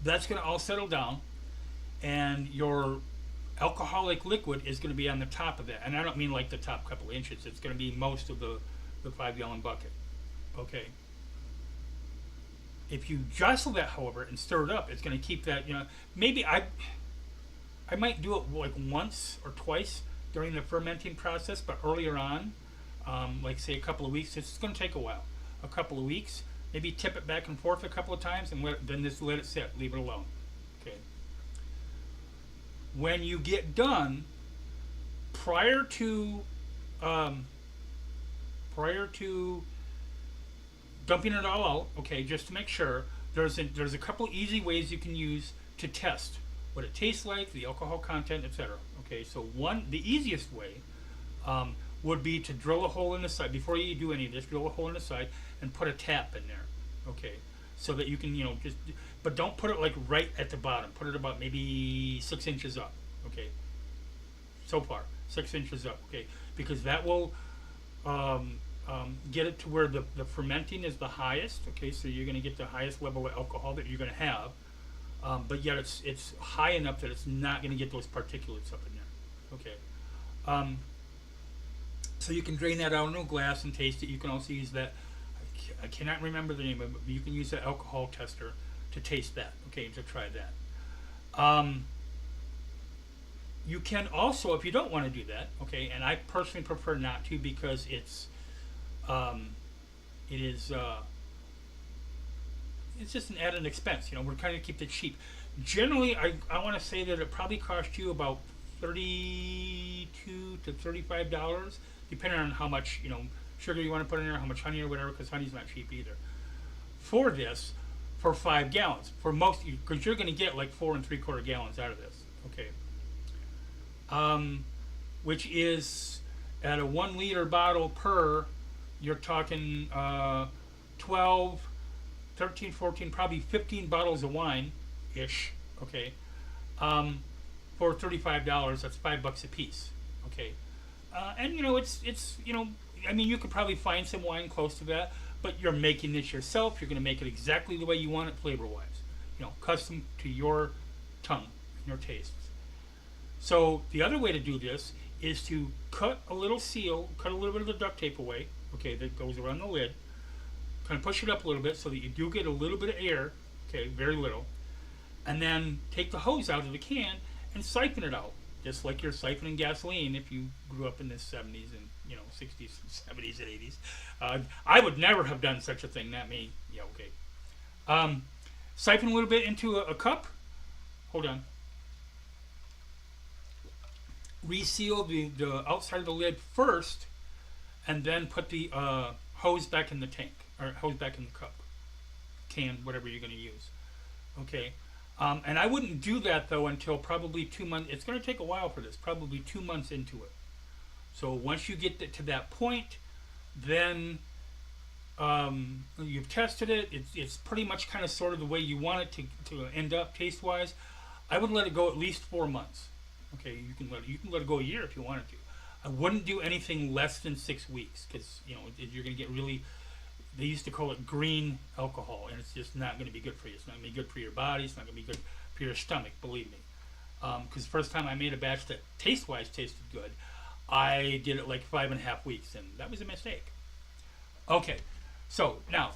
That's going to all settle down, and your alcoholic liquid is going to be on the top of that. And I don't mean like the top couple inches. It's going to be most of the 5-gallon bucket. Okay. If you jostle that, however, and stir it up, it's going to keep that, maybe I might do it like once or twice during the fermenting process, but earlier on, like say a couple of weeks, it's going to take a while. A couple of weeks. Maybe tip it back and forth a couple of times and then just let it sit. Leave it alone. Okay. When you get done, prior to dumping it all out, okay, just to make sure, there's a couple easy ways you can use to test what it tastes like, the alcohol content, etc. Okay, so the easiest way would be to drill a hole in the side. Before you do any of this, drill a hole in the side and put a tap in there. Okay, so that you can, but don't put it like right at the bottom. Put it about maybe 6 inches up. Okay, so far 6 inches up. Okay, because that will get it to where the fermenting is the highest. Okay, so you're going to get the highest level of alcohol that you're going to have, but yet it's high enough that it's not going to get those particulates up in there. Okay, so you can drain that out in a glass and taste it. You can also use that. I cannot remember the name of it, but you can use the alcohol tester to taste that. Okay, to try that. You can also, if you don't want to do that, okay, and I personally prefer not to because it's just an added expense. We're trying to keep it cheap. Generally, I want to say that it probably cost you about $32 to $35, depending on how much sugar you want to put in there, how much honey or whatever, because honey's not cheap either. For this, for 5 gallons, for most, because you're going to get like 4 3/4 gallons out of this. Okay. which is at a 1 liter bottle per, you're talking 12, 13, 14, probably 15 bottles of wine ish. Okay. Um, for $35, that's $5 a piece. Okay. And it's I mean, you could probably find some wine close to that, but you're making this yourself. You're going to make it exactly the way you want it, flavor wise. Custom to your tongue and your tastes. So the other way to do this is to cut a little seal, cut a little bit of the duct tape away. Okay, that goes around the lid. Kind of push it up a little bit so that you do get a little bit of air. Okay, very little. And then take the hose out of the can and siphon it out, just like you're siphoning gasoline if you grew up in the 70s and 60s, 70s, and 80s. I would never have done such a thing. Not me. Yeah, okay. Siphon a little bit into a cup. Hold on. Reseal the outside of the lid first, and then put the hose back in the tank, or hose back in the cup, can, whatever you're going to use. Okay. And I wouldn't do that though until probably 2 months. It's going to take a while for this, probably 2 months into it. So once you get to that point, then you've tested it. It's pretty much kind of sort of the way you want it to end up taste wise. I would let it go at least 4 months. Okay, you can let it go a year if you wanted to. I wouldn't do anything less than 6 weeks because you're going to get really. They used to call it green alcohol, and it's just not going to be good for you. It's not going to be good for your body. It's not going to be good for your stomach, believe me. Because the first time I made a batch that taste-wise tasted good, I did it like 5.5 weeks, and that was a mistake. Okay, so now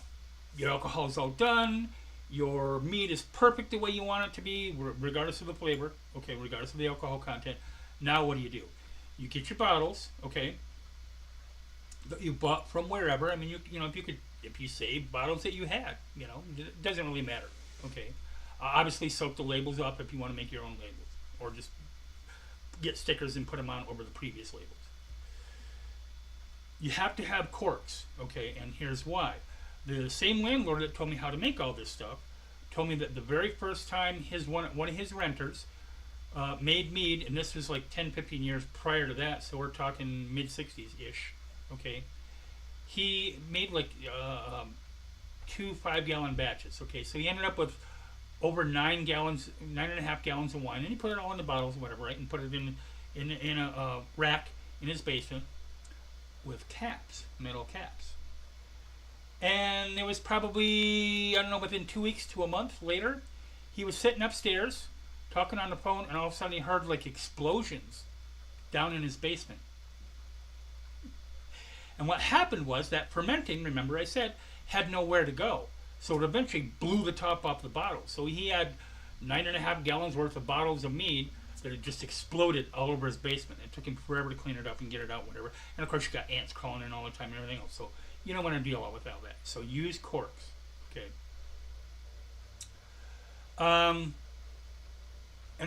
your alcohol is all done. Your meat is perfect the way you want it to be, regardless of the flavor. Okay, regardless of the alcohol content. Now what do? You get your bottles, okay, that you bought from wherever. I mean, if you save bottles that you had, it doesn't really matter. Okay, obviously soak the labels up if you want to make your own labels, or just get stickers and put them on over the previous labels. You have to have corks, okay, and here's why. The same landlord that told me how to make all this stuff told me that the very first time one of his renters made mead, and this was like 10, 15 years prior to that, so we're talking mid 60s ish. Okay, he made like 2 5-gallon batches. Okay, so he ended up with over 9.5 gallons of wine, and he put it all in the bottles, whatever, right, and put it in a rack in his basement with caps, metal caps. And it was probably, I don't know, within 2 weeks to a month later, he was sitting upstairs talking on the phone, and all of a sudden he heard like explosions down in his basement. And what happened was that fermenting, remember I said, had nowhere to go. So it eventually blew the top off the bottle. So he had 9.5 gallons worth of bottles of mead that had just exploded all over his basement. It took him forever to clean it up and get it out, whatever. And of course you got ants crawling in all the time and everything else. So you don't want to deal with all that. So use corks. Okay. And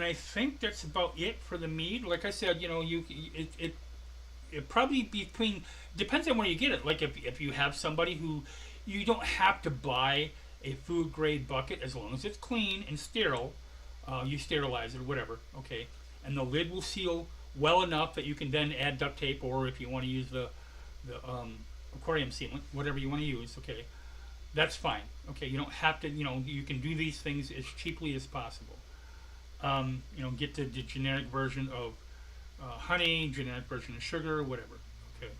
I think that's about it for the mead. Like I said, it probably depends on where you get it. Like if you have somebody who, you don't have to buy a food grade bucket as long as it's clean and sterile. You sterilize it or whatever, okay, and the lid will seal well enough that you can then add duct tape, or if you want to use the aquarium sealant, whatever you want to use, okay, that's fine. Okay, you don't have to, you can do these things as cheaply as possible. Get the generic version of honey, generic version of sugar, whatever. Okay,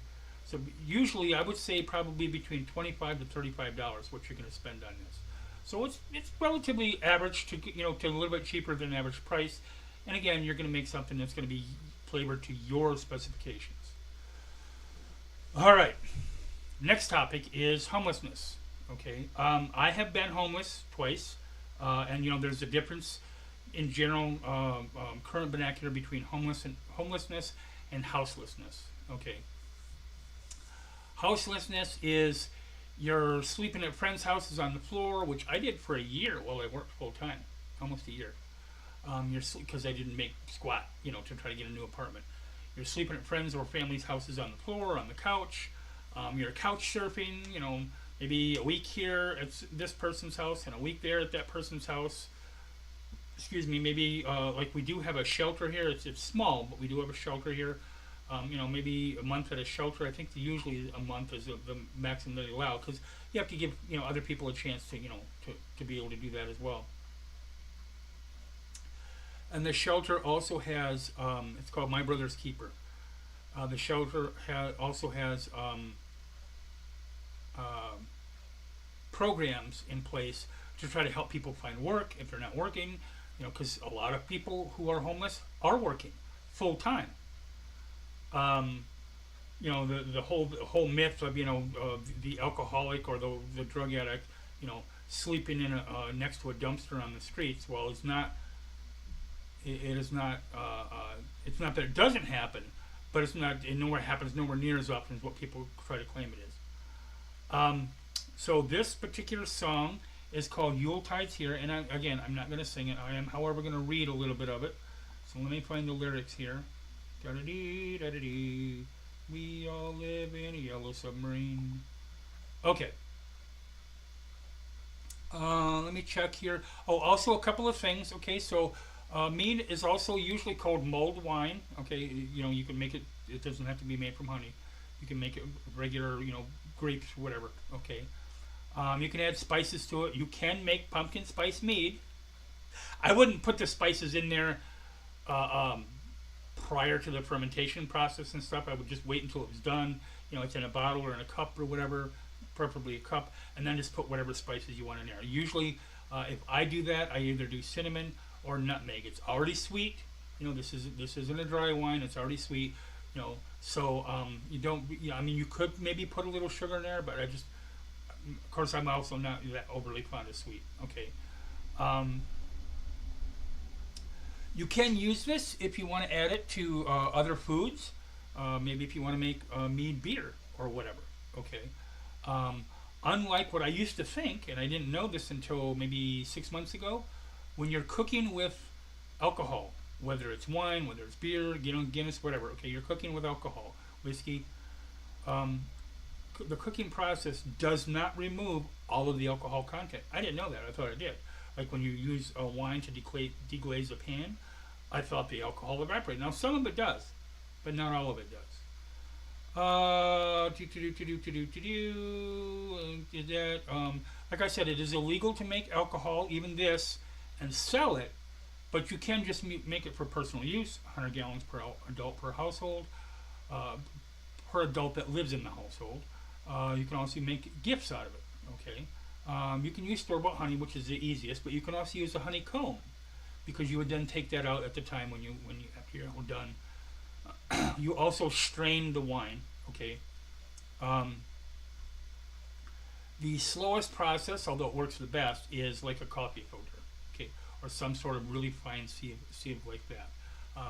so usually I would say probably between $25 to $35 what you're going to spend on this. So it's relatively average to to a little bit cheaper than average price, and again you're going to make something that's going to be flavored to your specifications. All right, next topic is homelessness. Okay, I have been homeless twice, and there's a difference in general current vernacular between homelessness and houselessness. Okay, houselessness is you're sleeping at friends' houses on the floor, which I did for a year while I worked full time, almost a year. Because I didn't make squat, to try to get a new apartment. You're sleeping at friends' or family's houses on the floor, on the couch. You're couch surfing, maybe a week here at this person's house and a week there at that person's house. excuse me, maybe like we do have a shelter here. It's small, but we do have a shelter here. Maybe a month at a shelter. I think usually a month is the maximum that they allow, because you have to give other people a chance to to be able to do that as well. And the shelter also has it's called My Brother's Keeper. The shelter also has uh, programs in place to try to help people find work if they're not working. Because a lot of people who are homeless are working full time. Um, the whole myth of the alcoholic or the drug addict, sleeping in next to a dumpster on the streets. Well, it's not. It is not. It's not that it doesn't happen, but it's not. It nowhere happens nowhere near as often as what people try to claim it is. So this particular song is called Yuletide's Here, and again, I'm not going to sing it. I am, however, going to read a little bit of it. So let me find the lyrics here. Da-da-dee, da-da-dee. We all live in a yellow submarine. Okay. Let me check here. Oh, also a couple of things. Okay, so mead is also usually called mulled wine. Okay, you can make it. It doesn't have to be made from honey. You can make it regular, grapes, whatever. Okay. You can add spices to it. You can make pumpkin spice mead. I wouldn't put the spices in there prior to the fermentation process and stuff. I would just wait until it was done. It's in a bottle or in a cup or whatever, preferably a cup, and then just put whatever spices you want in there. Usually, if I do that, I either do cinnamon or nutmeg. It's already sweet. This isn't a dry wine. It's already sweet. So you don't. I mean, you could maybe put a little sugar in there, but of course, I'm also not that overly fond of sweet. Okay. You can use this if you want to add it to other foods. Maybe if you want to make mead beer or whatever. Okay. Unlike what I used to think, and I didn't know this until maybe 6 months ago, when you're cooking with alcohol, whether it's wine, whether it's beer, Guinness, whatever. Okay, you're cooking with alcohol, whiskey. The cooking process does not remove all of the alcohol content. I didn't know that. I thought it did. Like when you use wine to deglaze a pan, I thought the alcohol evaporated. Now some of it does, but not all of it does. Like I said, it is illegal to make alcohol, even this, and sell it, but you can just make it for personal use. 100 gallons per adult per household, per adult that lives in the household. You can also make gifts out of it. Okay. You can use store-bought honey, which is the easiest, but you can also use a honeycomb, because you would then take that out at the time when you after you're all done. You also strain the wine. Okay. The slowest process, although it works the best, is like a coffee filter. Okay, or some sort of really fine sieve like that.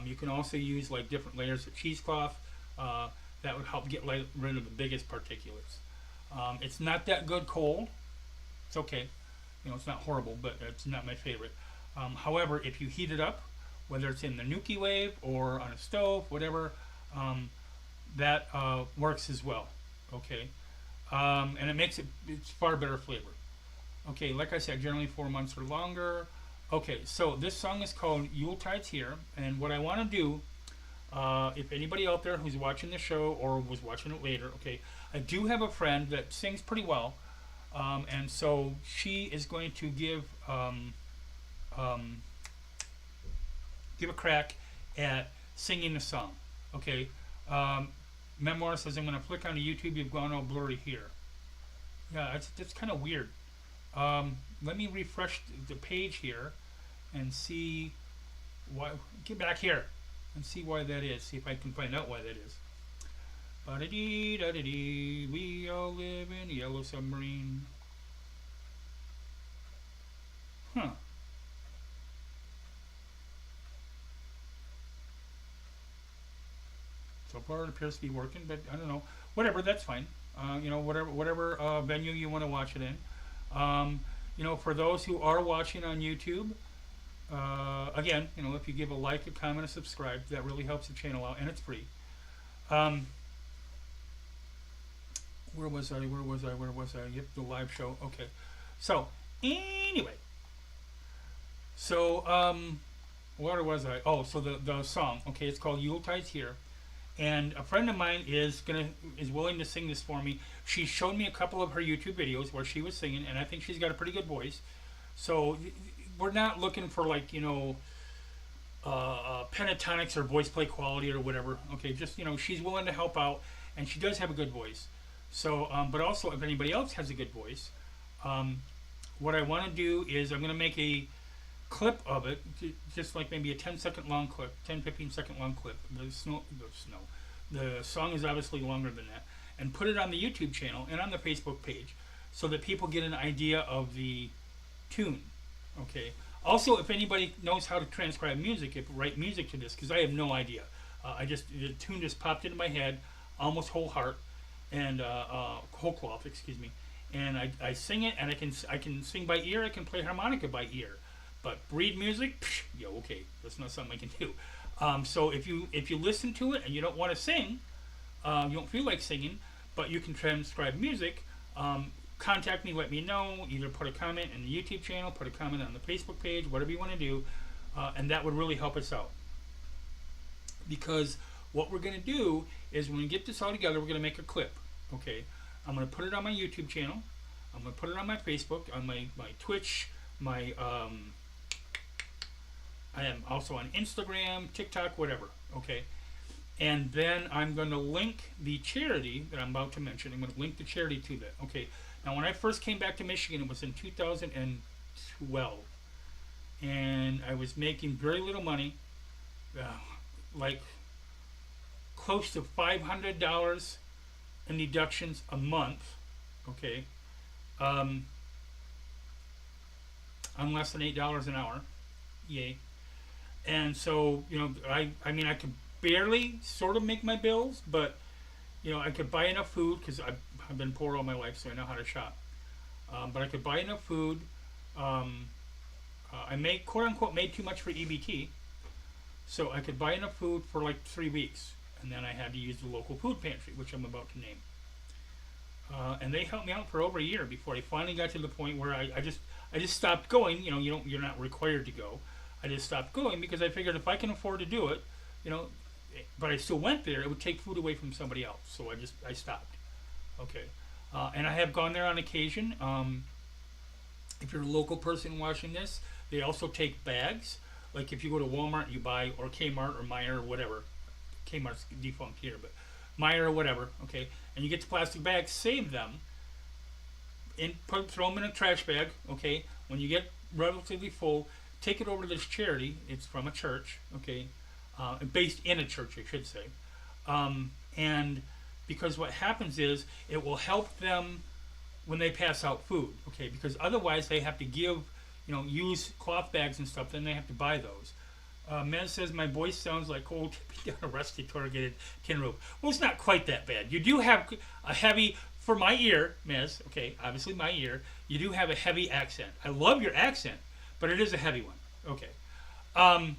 You can also use like different layers of cheesecloth. That would help get rid of the biggest particulates. It's not that good cold. It's okay. It's not horrible, but it's not my favorite. However, if you heat it up, whether it's in the Nuki wave or on a stove, whatever, that works as well. Okay. And it's far better flavor. Okay, like I said, generally 4 months or longer. Okay, so this song is called Yuletide's Here, and what I want to do, if anybody out there who's watching the show or was watching it later, okay, I do have a friend that sings pretty well, and so she is going to give a crack at singing the song. Okay, Memoir says, I'm going to flick onto YouTube, you've gone all blurry here. Yeah, that's kind of weird. Let me refresh the page here and see why. Get back here and see why that is. See if I can find out why that is. Ba-da-dee, da-da-dee, we all live in a yellow submarine. Huh. So far it appears to be working, but I don't know. Whatever, that's fine. Whatever venue you want to watch it in. For those who are watching on YouTube, again, if you give a like, a comment, a subscribe, that really helps the channel out, and it's free. Where was I? Yep, the live show. Okay. So, anyway. So, where was I? Oh, so the song. Okay, it's called Yuletide's Here, and a friend of mine is willing to sing this for me. She showed me a couple of her YouTube videos where she was singing, and I think she's got a pretty good voice. So we're not looking for like pentatonics or voice play quality or whatever. Okay, just she's willing to help out, and she does have a good voice. So, but also if anybody else has a good voice, um, what I want to do is I'm going to make a clip of it, just like maybe a 10-second long clip, 10-15 second long clip. The song is obviously longer than that, and put it on the YouTube channel and on the Facebook page, so that people get an idea of the tune. Okay. Also, if anybody knows how to transcribe music, if write music to this, because I have no idea. The tune just popped into my head, almost whole heart, and whole cloth, excuse me. And I sing it, and I can sing by ear. I can play harmonica by ear. But read music, okay, that's not something I can do. So if you listen to it and you don't want to sing, you don't feel like singing, but you can transcribe music, contact me, let me know. Either put a comment in the YouTube channel, put a comment on the Facebook page, whatever you want to do, and that would really help us out. Because what we're going to do is when we get this all together, we're going to make a clip. Okay, I'm going to put it on my YouTube channel. I'm going to put it on my Facebook, on my Twitch, my I am also on Instagram, TikTok, whatever. Okay, and then I'm going to link the charity that I'm about to mention. I'm going to link the charity to that. Okay. Now, when I first came back to Michigan, it was in 2012, and I was making very little money, like close to $500 in deductions a month. Okay, on less than $8 an hour. Yay! And so I mean, I could barely sort of make my bills, but I could buy enough food because I've been poor all my life, so I know how to shop. But I could buy enough food. I made, quote unquote, made too much for EBT, so I could buy enough food for like 3 weeks, and then I had to use the local food pantry, which I'm about to name. And they helped me out for over a year before I finally got to the point where I just stopped going. You're not required to go. I just stopped going because I figured if I can afford to do it, but I still went there, it would take food away from somebody else. So I stopped. Okay. And I have gone there on occasion. If you're a local person watching this, they also take bags. Like if you go to Walmart, you buy, or Kmart or Meijer or whatever. Kmart's defunct here, but Meijer or whatever. Okay. And you get the plastic bags, save them, and throw them in a trash bag. Okay. When you get relatively full, take it over to this charity. It's from a church. Okay. Based in a church, I should say. And because what happens is it will help them when they pass out food, okay? Because otherwise they have to use cloth bags and stuff, then they have to buy those. Mez says, my voice sounds like old down a rusty corrugated tin roof. Well, it's not quite that bad. You do have a heavy, for my ear, Mez, okay, obviously my ear, you do have a heavy accent. I love your accent, but it is a heavy one. Okay. And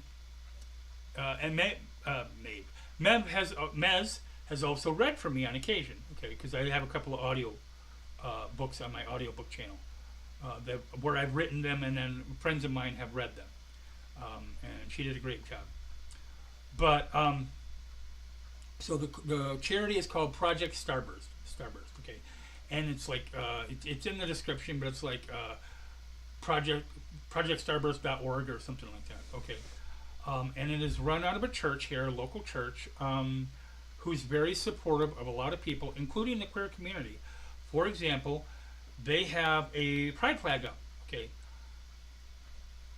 Mez has also read for me on occasion, okay, because I have a couple of audio books on my audiobook channel where I've written them, and then friends of mine have read them, and she did a great job. But so the charity is called Project Starburst, okay, and it's like it's in the description, but it's like projectstarburst.org or something like that, okay. And it is run out of a church here, a local church, who's very supportive of a lot of people, including the queer community. For example, they have a pride flag up, okay,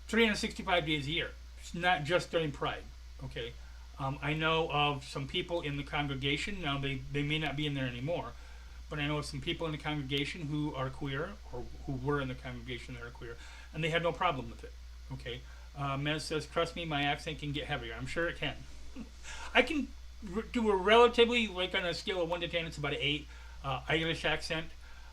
365 days a year. It's not just during Pride, okay. I know of some people in the congregation, now they may not be in there anymore, but I know of some people in the congregation who are queer, or who were in the congregation that are queer, and they had no problem with it, okay. Mez says, trust me, my accent can get heavier. I'm sure it can. I can do a relatively, like on a scale of 1 to 10, it's about an 8 Irish accent.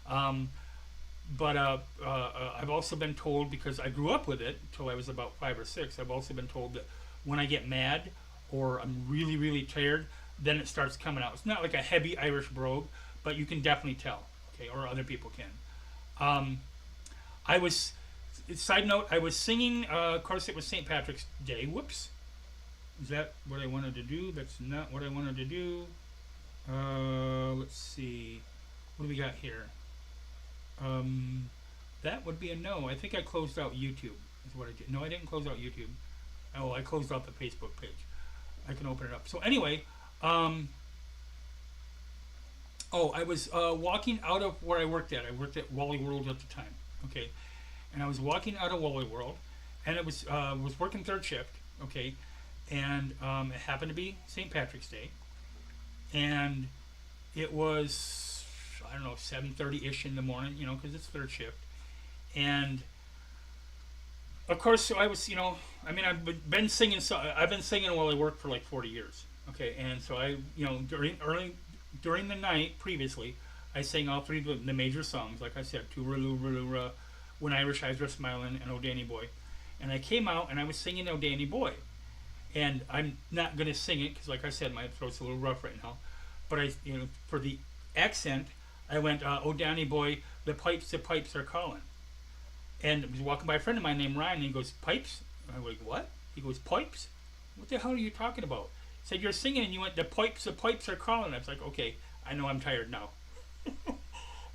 But I've also been told, because I grew up with it until I was about 5 or 6, I've also been told that when I get mad or I'm really, really tired, then it starts coming out. It's not like a heavy Irish brogue, but you can definitely tell, okay, or other people can. side note, I was singing. Of course, it was St. Patrick's Day. Whoops. Is that what I wanted to do? That's not what I wanted to do. Let's see. What do we got here? That would be a no. I think I closed out YouTube. Is what I did. No, I didn't close out YouTube. Oh, I closed out the Facebook page. I can open it up. So anyway, I was walking out of where I worked at. I worked at Wally World at the time. Okay, and I was walking out of Wally World, and it was working third shift. Okay, and it happened to be St. Patrick's Day, and it was, I don't know, 7:30 ish in the morning. You know, because it's third shift, and of course, so I was, I mean, I've been singing. So I've been singing while I worked for like 40 years. Okay, and so I, during the night previously, I sang all three of the major songs. Like I said, Tooraloo, When Irish Eyes Are Smiling, and Oh Danny Boy. And I came out and I was singing Oh Danny Boy. And I'm not gonna sing it because, like I said, my throat's a little rough right now. But for the accent, I went, Oh Danny Boy, the pipes are calling. And I was walking by a friend of mine named Ryan, and he goes, pipes? And I was like, what? He goes, pipes? What the hell are you talking about? He said, you're singing and you went, the pipes are calling. I was like, okay, I know I'm tired now.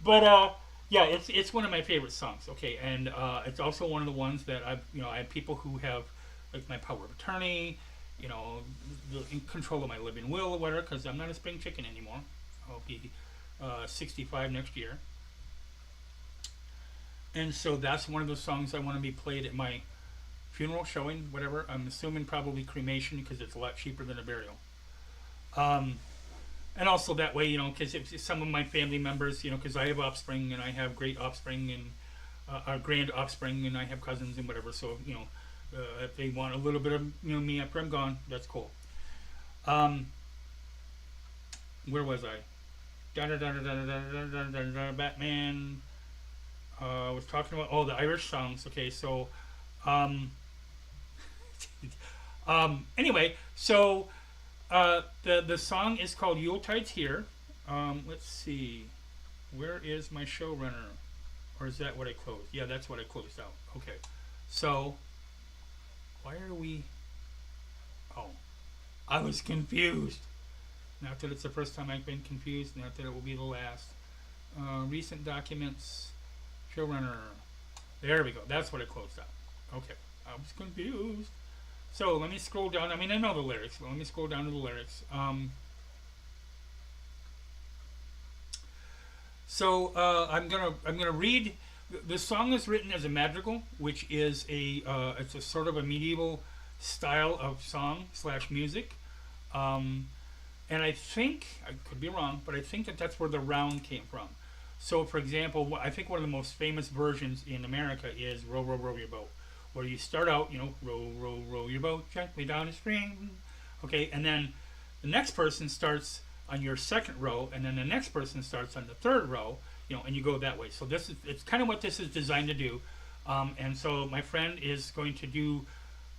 But, yeah, it's one of my favorite songs, okay? And it's also one of the ones that I have people who have, like, my power of attorney, in control of my living will or whatever, because I'm not a spring chicken anymore. I'll be 65 next year. And so that's one of the songs I want to be played at my funeral, showing, whatever. I'm assuming probably cremation because it's a lot cheaper than a burial. And also that way, because if some of my family members, because I have offspring and I have great offspring and grand offspring and I have cousins and whatever. So, if they want a little bit of me after I'm gone, that's cool. Where was I? Batman. I was talking about the Irish songs. Okay, so anyway, so the song is called Yuletide's Here. Let's see, where is my showrunner, or is that what I closed? Yeah, that's what I closed out. Okay, so why are we? Oh, I was confused. Not that it's the first time I've been confused. Not that it will be the last. Recent documents. Showrunner. There we go. That's what I closed out. Okay. I was confused. So let me scroll down. I mean, I know the lyrics, but let me scroll down to the lyrics. I'm gonna read. The song is written as a madrigal, which is it's a sort of a medieval style of song / music. And I think, I could be wrong, but I think that's where the round came from. So, for example, I think one of the most famous versions in America is Row, Row, Row Your Boat, where you start out, row, row, row your boat gently down the stream. Okay, and then the next person starts on your second row, and then the next person starts on the third row, and you go that way. So it's kind of what this is designed to do. And so my friend is going to do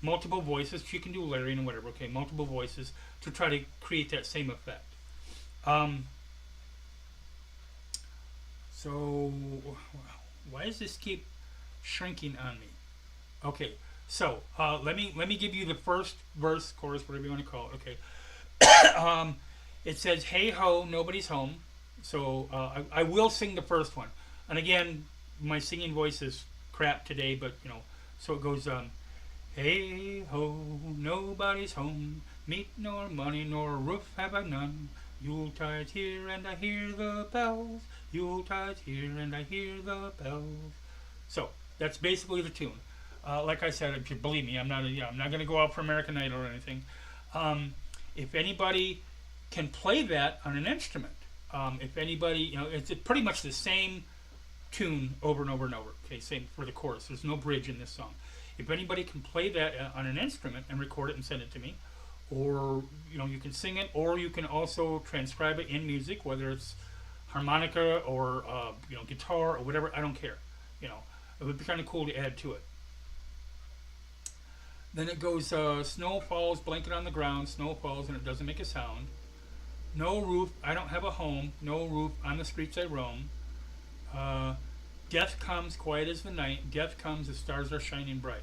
multiple voices. She can do layering and whatever, okay, multiple voices to try to create that same effect. So, why does this keep shrinking on me? Okay, so let me give you the first verse, chorus, whatever you want to call it. Okay, it says, "Hey ho, nobody's home." So I will sing the first one, and again, my singing voice is crap today, but so it goes, "Hey ho, nobody's home. Meat nor money nor roof have I none. Yuletide's here and I hear the bells. Yuletide's here and I hear the bells." So that's basically the tune. Like I said, if you believe me, I'm not going to go out for American Idol or anything. If anybody can play that on an instrument, if anybody, it's pretty much the same tune over and over and over. Okay, same for the chorus. There's no bridge in this song. If anybody can play that on an instrument and record it and send it to me, or you can sing it, or you can also transcribe it in music, whether it's harmonica or guitar or whatever. I don't care. It would be kind of cool to add to it. Then it goes, snow falls, blanket on the ground, snow falls and it doesn't make a sound. No roof, I don't have a home, no roof, on the streets I roam. Death comes quiet as the night. Death comes, the stars are shining bright.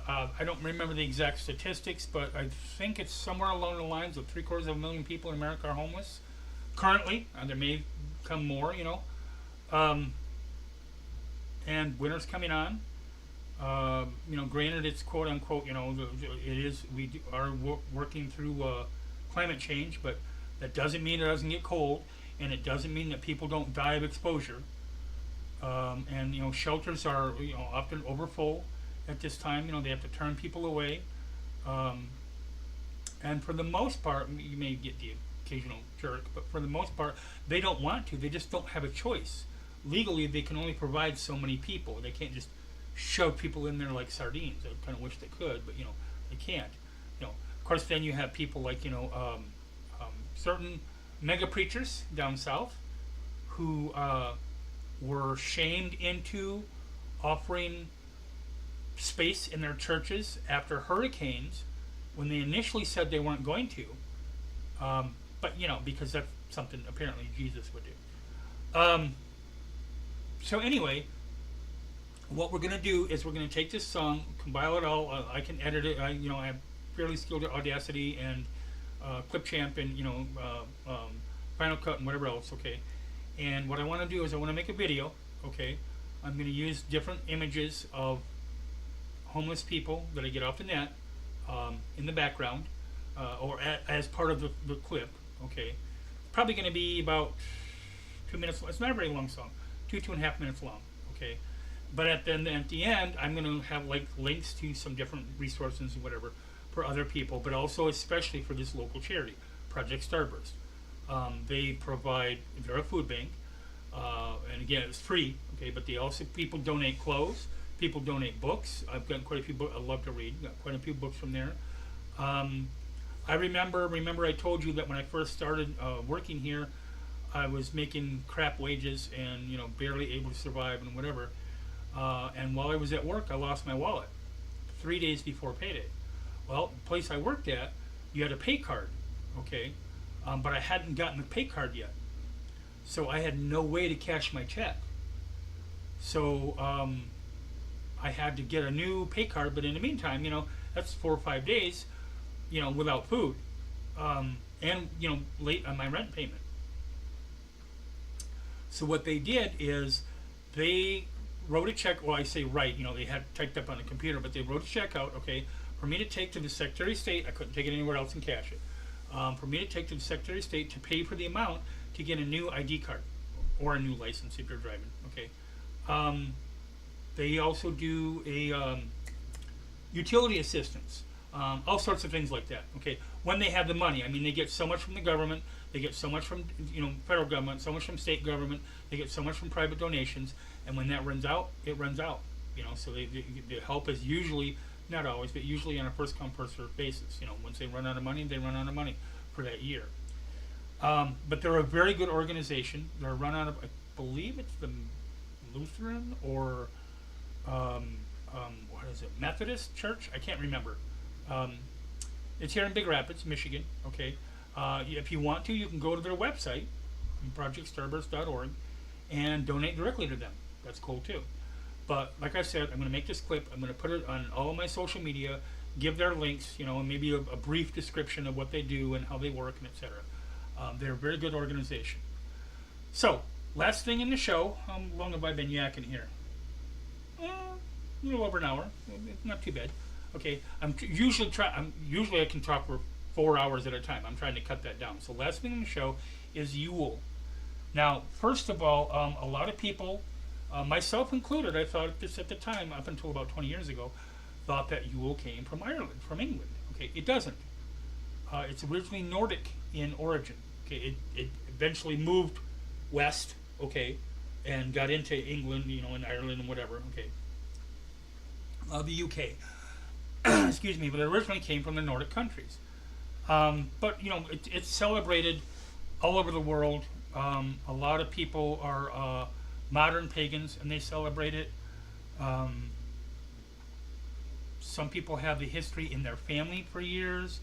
I don't remember the exact statistics, but I think it's somewhere along the lines of 750,000 people in America are homeless currently. There may come more, and winter's coming on. Granted, it's quote unquote, it is, are working through climate change, but that doesn't mean it doesn't get cold, and it doesn't mean that people don't die of exposure. And shelters are often overfull at this time. They have to turn people away, and for the most part, you may get the occasional jerk, but for the most part, they don't want to. They just don't have a choice. Legally, they can only provide so many people. They can't just shove people in there like sardines. I kind of wish they could, but they can't. Of course, then you have people like certain mega preachers down south who were shamed into offering space in their churches after hurricanes when they initially said they weren't going to, but because that's something apparently Jesus would do. So anyway, what we're going to do is we're going to take this song, compile it all. I can edit it. I have fairly skilled at Audacity and Clipchamp and Final Cut and whatever else. Okay, and what I want to do is I want to make a video. Okay, I'm going to use different images of homeless people that I get off the net in the background or as part of the clip. Okay, probably going to be about 2 minutes. It's not a very long song, 2.5 minutes long. Okay, but at the end, I'm going to have like links to some different resources and whatever for other people, but also especially for this local charity, Project Starburst. They provide, they're a food bank, and again, it's free. Okay, but they also, people donate clothes, people donate books. I've gotten quite a few books. I love to read. Got quite a few books from there. I remember I told you that when I first started working here, I was making crap wages and barely able to survive and whatever. And while I was at work, I lost my wallet 3 days before payday. Well, the place I worked at, you had a pay card, okay, but I hadn't gotten the pay card yet, so I had no way to cash my check. So I had to get a new pay card, but in the meantime, that's 4 or 5 days, without food, and late on my rent payment. So what they did is they wrote a check. Well, I say write, they had typed up on the computer, but they wrote a check out, okay, for me to take to the Secretary of State. I couldn't take it anywhere else and cash it. For me to take to the Secretary of State to pay for the amount to get a new ID card or a new license if you're driving. Okay. They also do a utility assistance, all sorts of things like that. Okay. When they have the money, I mean, they get so much from the government, they get so much from federal government, so much from state government, they get so much from private donations, and when that runs out, it runs out. So the help is usually, not always, but usually on a first come first served basis. Once they run out of money, they run out of money for that year. But they're a very good organization. They're run out of, I believe it's the Lutheran or what is it, Methodist Church? I can't remember. It's here in Big Rapids, Michigan. Okay, if you want to, you can go to their website, projectstarburst.org, and donate directly to them. That's cool too. But like I said, I'm going to make this clip. I'm going to put it on all of my social media, give their links, and maybe a brief description of what they do and how they work and etc. They're a very good organization. So, last thing in the show. How long have I been yakking here? A little over an hour. Not too bad. Okay, usually I can talk for 4 hours at a time. I'm trying to cut that down. So last thing in the show is Yule. Now, first of all, a lot of people, myself included, I thought this at the time, up until about 20 years ago, thought that Yule came from Ireland, from England. Okay, it doesn't. It's originally Nordic in origin. Okay, it eventually moved west, okay, and got into England, and Ireland and whatever, okay. The UK. Excuse me, but it originally came from the Nordic countries. But, it's celebrated all over the world. A lot of people are modern pagans, and they celebrate it. Some people have the history in their family for years.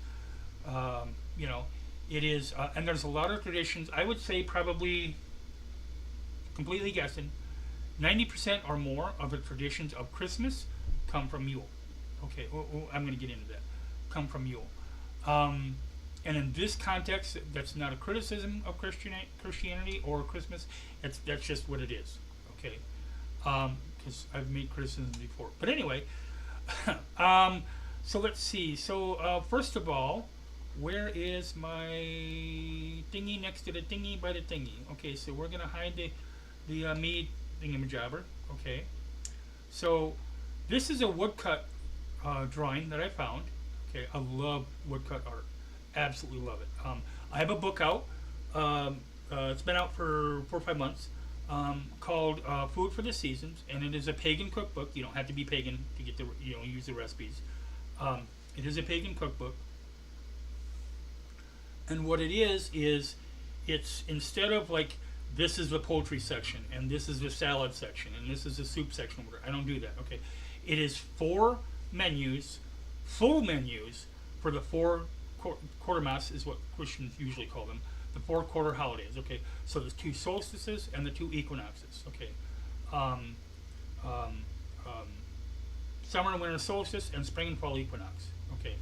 It is, and there's a lot of traditions. I would say probably, completely guessing, 90% or more of the traditions of Christmas come from Yule. Okay, I'm going to get into that. Come from Yule. Um, and in this context, that's not a criticism of Christianity or Christmas. That's just what it is. Okay, because I've made criticisms before. But anyway, so let's see. So first of all, where is my thingy next to the thingy by the thingy? Okay, so we're gonna hide the me thingamajabber. Okay, so this is a woodcut drawing that I found. Okay, I love woodcut art. Absolutely love it. I have a book out. It's been out for 4 or 5 months. Called Food for the Seasons, and it is a pagan cookbook. You don't have to be pagan to get the use the recipes. It is a pagan cookbook, and what it is it's instead of like this is the poultry section and this is the salad section and this is the soup section. I don't do that. Okay, it is 4 menus, full menus for the 4 quartermass is what Christians usually call them. The 4 quarter holidays. Okay, so there's 2 solstices and the 2 equinoxes. Okay, um, um, um, summer and winter solstice and spring and fall equinox. Okay,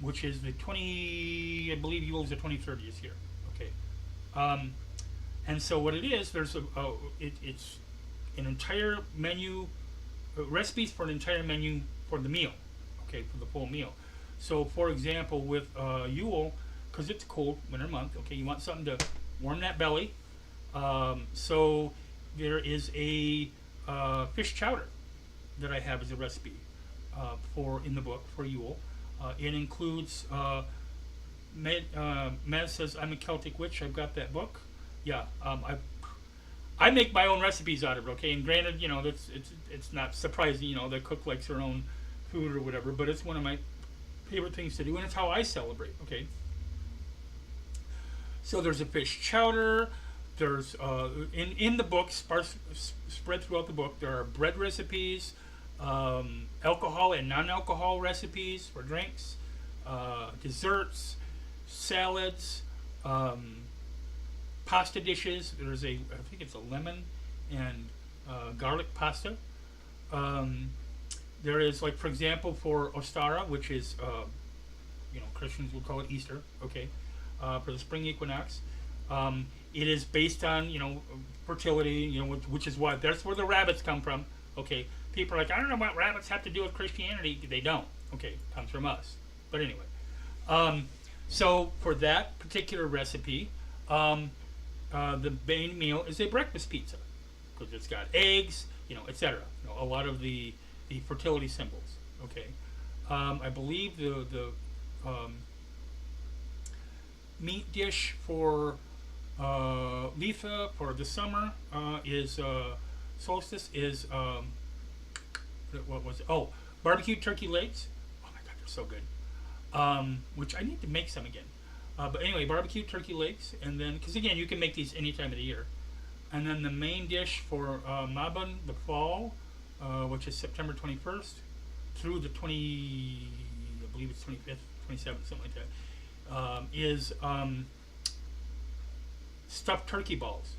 which is the 20. I believe Yule is the 23rd this year. Okay, and so what it is, there's it's an entire menu, recipes for an entire menu for the meal. Okay, for the full meal. So, for example, with Yule, because it's a cold winter month, okay, you want something to warm that belly. So there is a fish chowder that I have as a recipe for in the book for Yule. It includes Maz says I'm a Celtic witch. I've got that book. Yeah, I make my own recipes out of it. Okay, and granted, it's not surprising. They cook like their own food or whatever, but it's one of my favorite things to do, and it's how I celebrate. Okay. So there's a fish chowder. There's in the book, spread throughout the book, there are bread recipes, alcohol and non-alcohol recipes for drinks, desserts, salads, pasta dishes. I think it's a lemon and garlic pasta. There is, like, for example, for Ostara, which is, Christians would call it Easter. Okay. For the spring equinox, it is based on fertility, which is that's where the rabbits come from. Okay, people are like, I don't know what rabbits have to do with Christianity. They don't. Okay, it comes from us. But anyway, so for that particular recipe, the main meal is a breakfast pizza because it's got eggs, etc. A lot of the fertility symbols. Okay, I believe the meat dish for Litha for the summer is solstice is what was it? Oh, barbecued turkey legs. Oh my god, they're so good. Which I need to make some again. But anyway, barbecued turkey legs, and then because again you can make these any time of the year. And then the main dish for Mabon, the fall, which is September 21st through the I believe it's 25th, 27th, something like that. Is stuffed turkey balls.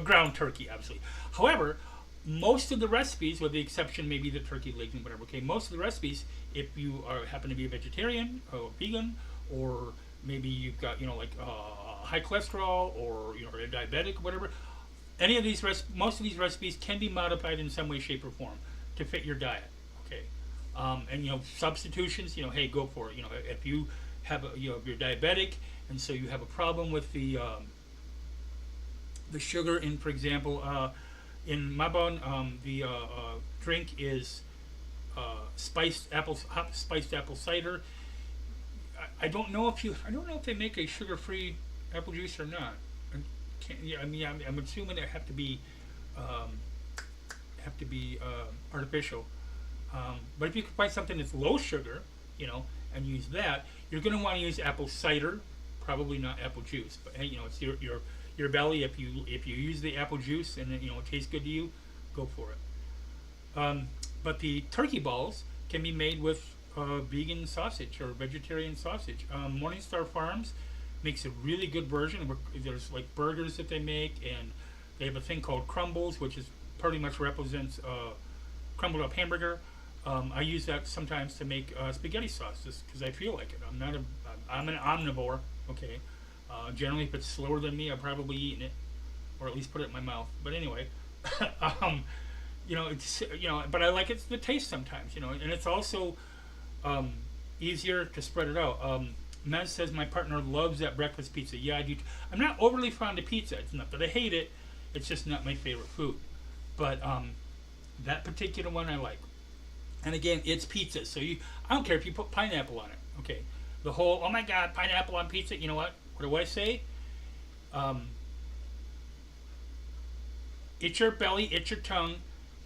Ground turkey, obviously. However, most of the recipes, with the exception maybe the turkey legs and whatever, okay, most of the recipes, if you happen to be a vegetarian or vegan, or maybe you've got high cholesterol, or a diabetic, or whatever, any of these most of these recipes can be modified in some way, shape, or form to fit your diet. Okay. And substitutions, hey, go for it. If you have if you're diabetic and so you have a problem with the sugar in, for example, in Mabon, the drink is spiced apple cider. I don't know if they make a sugar-free apple juice or not. I'm assuming they have to be artificial. But if you can find something that's low sugar, and use that, you're going to want to use apple cider, probably not apple juice. But hey, it's your belly. If you use the apple juice and it tastes good to you, go for it. But the turkey balls can be made with vegan sausage or vegetarian sausage. Morningstar Farms makes a really good version. There's like burgers that they make, and They have a thing called crumbles, which is pretty much represents crumbled up hamburger. I use that sometimes to make spaghetti sauce, just because I feel like it. I'm an omnivore. Okay. Generally, if it's slower than me, I've probably eaten it, or at least put it in my mouth. But anyway, it's but I like the taste sometimes. And it's also easier to spread it out. Mez says my partner loves that breakfast pizza. Yeah, I do. I'm not overly fond of pizza. It's not that I hate it. It's just not my favorite food. But that particular one I like. And again, it's pizza, so I don't care if you put pineapple on it. Okay, the whole oh my god, pineapple on pizza. You know what? What do I say? Itch your belly, itch your tongue.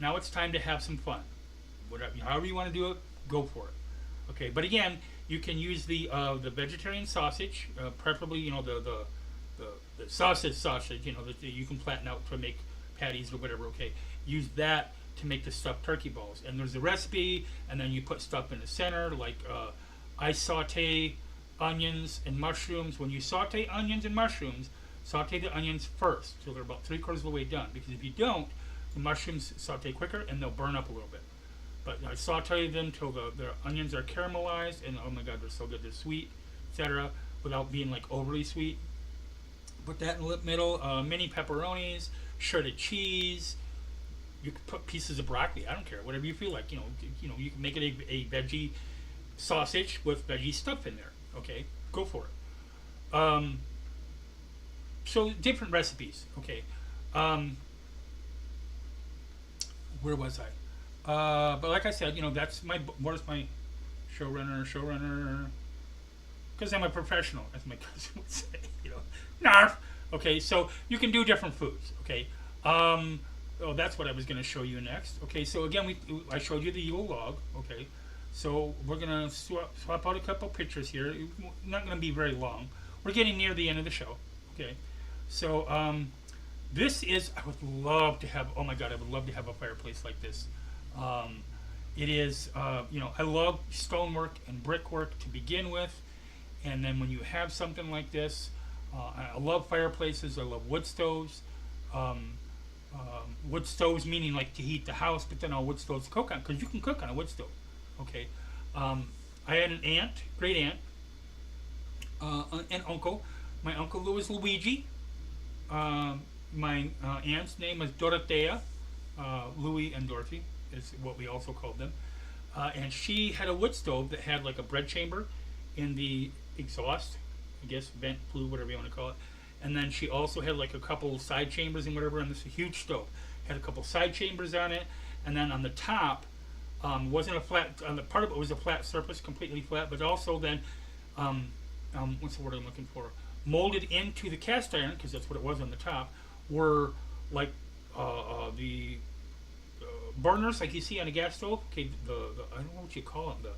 Now it's time to have some fun. Whatever, however you want to do it, go for it. Okay, but again, you can use the vegetarian sausage, preferably the sausage, that you can flatten out to make patties or whatever. Okay, use that to make the stuffed turkey balls. And there's a recipe, and then you put stuff in the center, like I saute onions and mushrooms. When you saute onions and mushrooms, saute the onions first till they're about 3/4 of the way done. Because if you don't, the mushrooms saute quicker and they'll burn up a little bit. But I saute them till the onions are caramelized, and oh my god, they're so good. They're sweet, etc., without being like overly sweet. Put that in the middle. Mini pepperonis, shredded cheese. You can put pieces of broccoli. I don't care, whatever you feel like. You can make it a veggie sausage with veggie stuff in there. Okay, go for it. So different recipes. Okay. Where was I? But like I said, that's where's my showrunner? Because I'm a professional, as my cousin would say. Narf. Okay, so you can do different foods. Okay. That's what I was going to show you next. Okay, so again, I showed you the Yule log. Okay, so we're going to swap out a couple pictures here. Not going to be very long. We're getting near the end of the show. Okay, so this is, I would love to have, oh my god, I would love to have a fireplace like this. It is, I love stonework and brickwork to begin with. And then when you have something like this, I love fireplaces. I love wood stoves. Wood stoves meaning like to heat the house, but then all wood stoves to cook on, because you can cook on a wood stove. Okay. I had an aunt, great aunt, an uncle. My uncle was Luigi. My aunt's name is Dorothea. Louis and Dorothy is what we also called them. And she had a wood stove that had like a bread chamber in the exhaust, I guess, vent, flue, whatever you want to call it. And then she also had like a couple side chambers and whatever on this huge stove. Had a couple side chambers on it, and then on the top wasn't a flat. On the part of it was a flat surface, completely flat, but also then what's the word I'm looking for? Molded into the cast iron, because that's what it was on the top. Were like the burners like you see on a gas stove. Okay, the I don't know what you call them.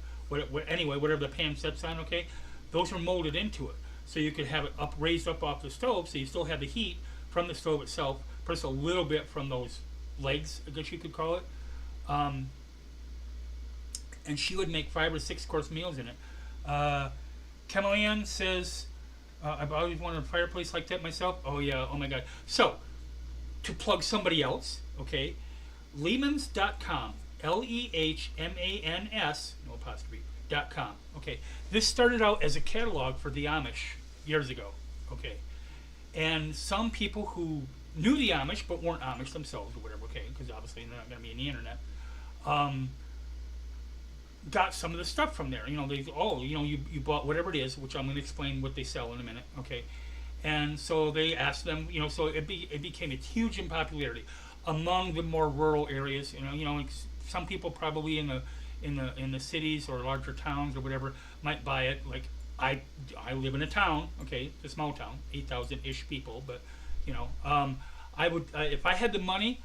Anyway, whatever the pan sets on. Okay, those were molded into it. So you could have it raised up off the stove, so you still have the heat from the stove itself, plus a little bit from those legs, I guess you could call it. And she would make 5 or 6 course meals in it. Kamalian says, I've always wanted a fireplace like that myself. Oh yeah, oh my god. So, to plug somebody else, okay, Lehmans.com, Lehmans, no apostrophe, .com. Okay, this started out as a catalog for the Amish years ago. Okay, and some people who knew the Amish but weren't Amish themselves or whatever. Okay, because obviously they're not going to be on the internet. Got some of the stuff from there. You bought whatever it is, which I'm going to explain what they sell in a minute. Okay, and so they asked them. So it became a huge in popularity among the more rural areas. Some people probably in the cities or larger towns or whatever might buy it. Like I live in a town, okay, a small town, 8,000-ish people, but I would if I had the money,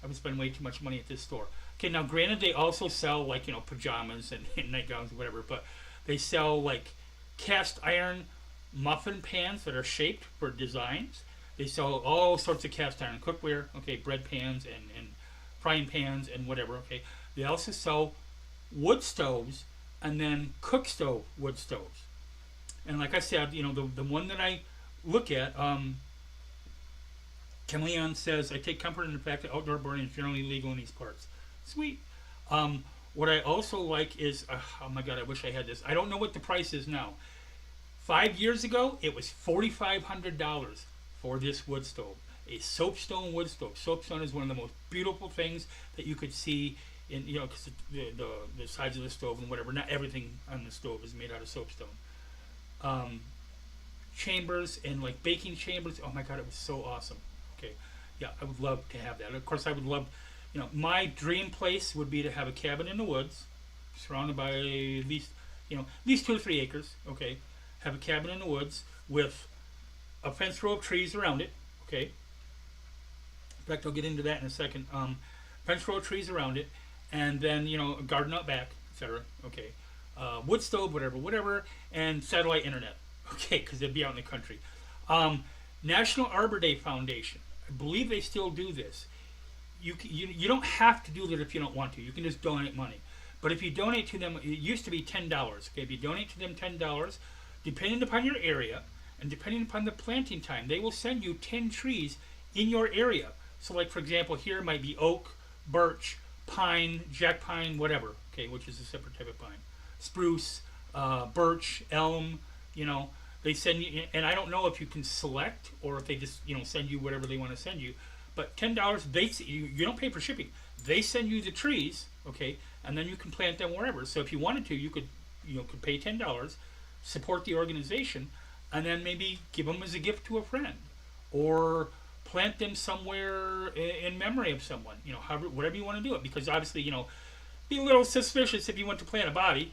I would spend way too much money at this store. Okay, now granted they also sell like pajamas and nightgowns or whatever, but they sell like cast iron muffin pans that are shaped for designs. They sell all sorts of cast iron cookware, okay, bread pans and frying pans and whatever, okay. They also sell wood stoves and then cook stove wood stoves. And like I said, the one that I look at, Ken Leon says, I take comfort in the fact that outdoor boarding is generally legal in these parts. Sweet. What I also like is, oh my god, I wish I had this. I don't know what the price is now. 5 years ago, it was $4,500 for this wood stove. A soapstone wood stove. Soapstone is one of the most beautiful things that you could see in, because the sides of the stove and whatever. Not everything on the stove is made out of soapstone. Chambers and like baking chambers. Oh my god, it was so awesome. Okay, yeah, I would love to have that. Of course, I would love, my dream place would be to have a cabin in the woods, surrounded by at least 2 or 3 acres. Okay, have a cabin in the woods with a fence row of trees around it. Okay, in fact, I'll get into that in a second. Fence row of trees around it, and then a garden out back, etc. Okay, wood stove, whatever, and satellite internet. Okay, because they'd be out in the country. National Arbor Day Foundation. I believe they still do this. You don't have to do that if you don't want to. You can just donate money. But if you donate to them, it used to be $10. Okay, if you donate to them $10, depending upon your area and depending upon the planting time, they will send you 10 trees in your area. So, like for example, here might be oak, birch, pine, jack pine, whatever. Okay, which is a separate type of pine. Spruce, birch, elm. They send you, and I don't know if you can select or if they just send you whatever they want to send you. But $10, you don't pay for shipping. They send you the trees, okay, and then you can plant them wherever. So if you wanted to, you could pay $10, support the organization, and then maybe give them as a gift to a friend, or plant them somewhere in memory of someone. Whatever you want to do it, because obviously be a little suspicious if you went to plant a body.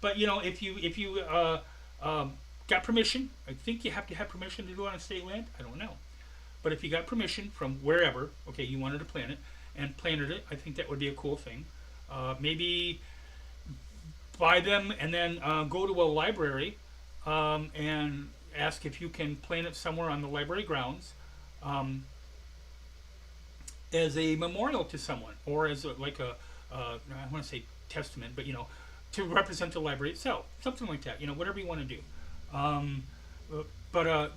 But if you got permission, I think you have to have permission to do it on state land. I don't know, but if you got permission from wherever, okay, you wanted to plant it and planted it, I think that would be a cool thing. Maybe buy them and then go to a library and ask if you can plant it somewhere on the library grounds as a memorial to someone, or as I want to say testament, but to represent the library itself, something like that. Whatever you want to do.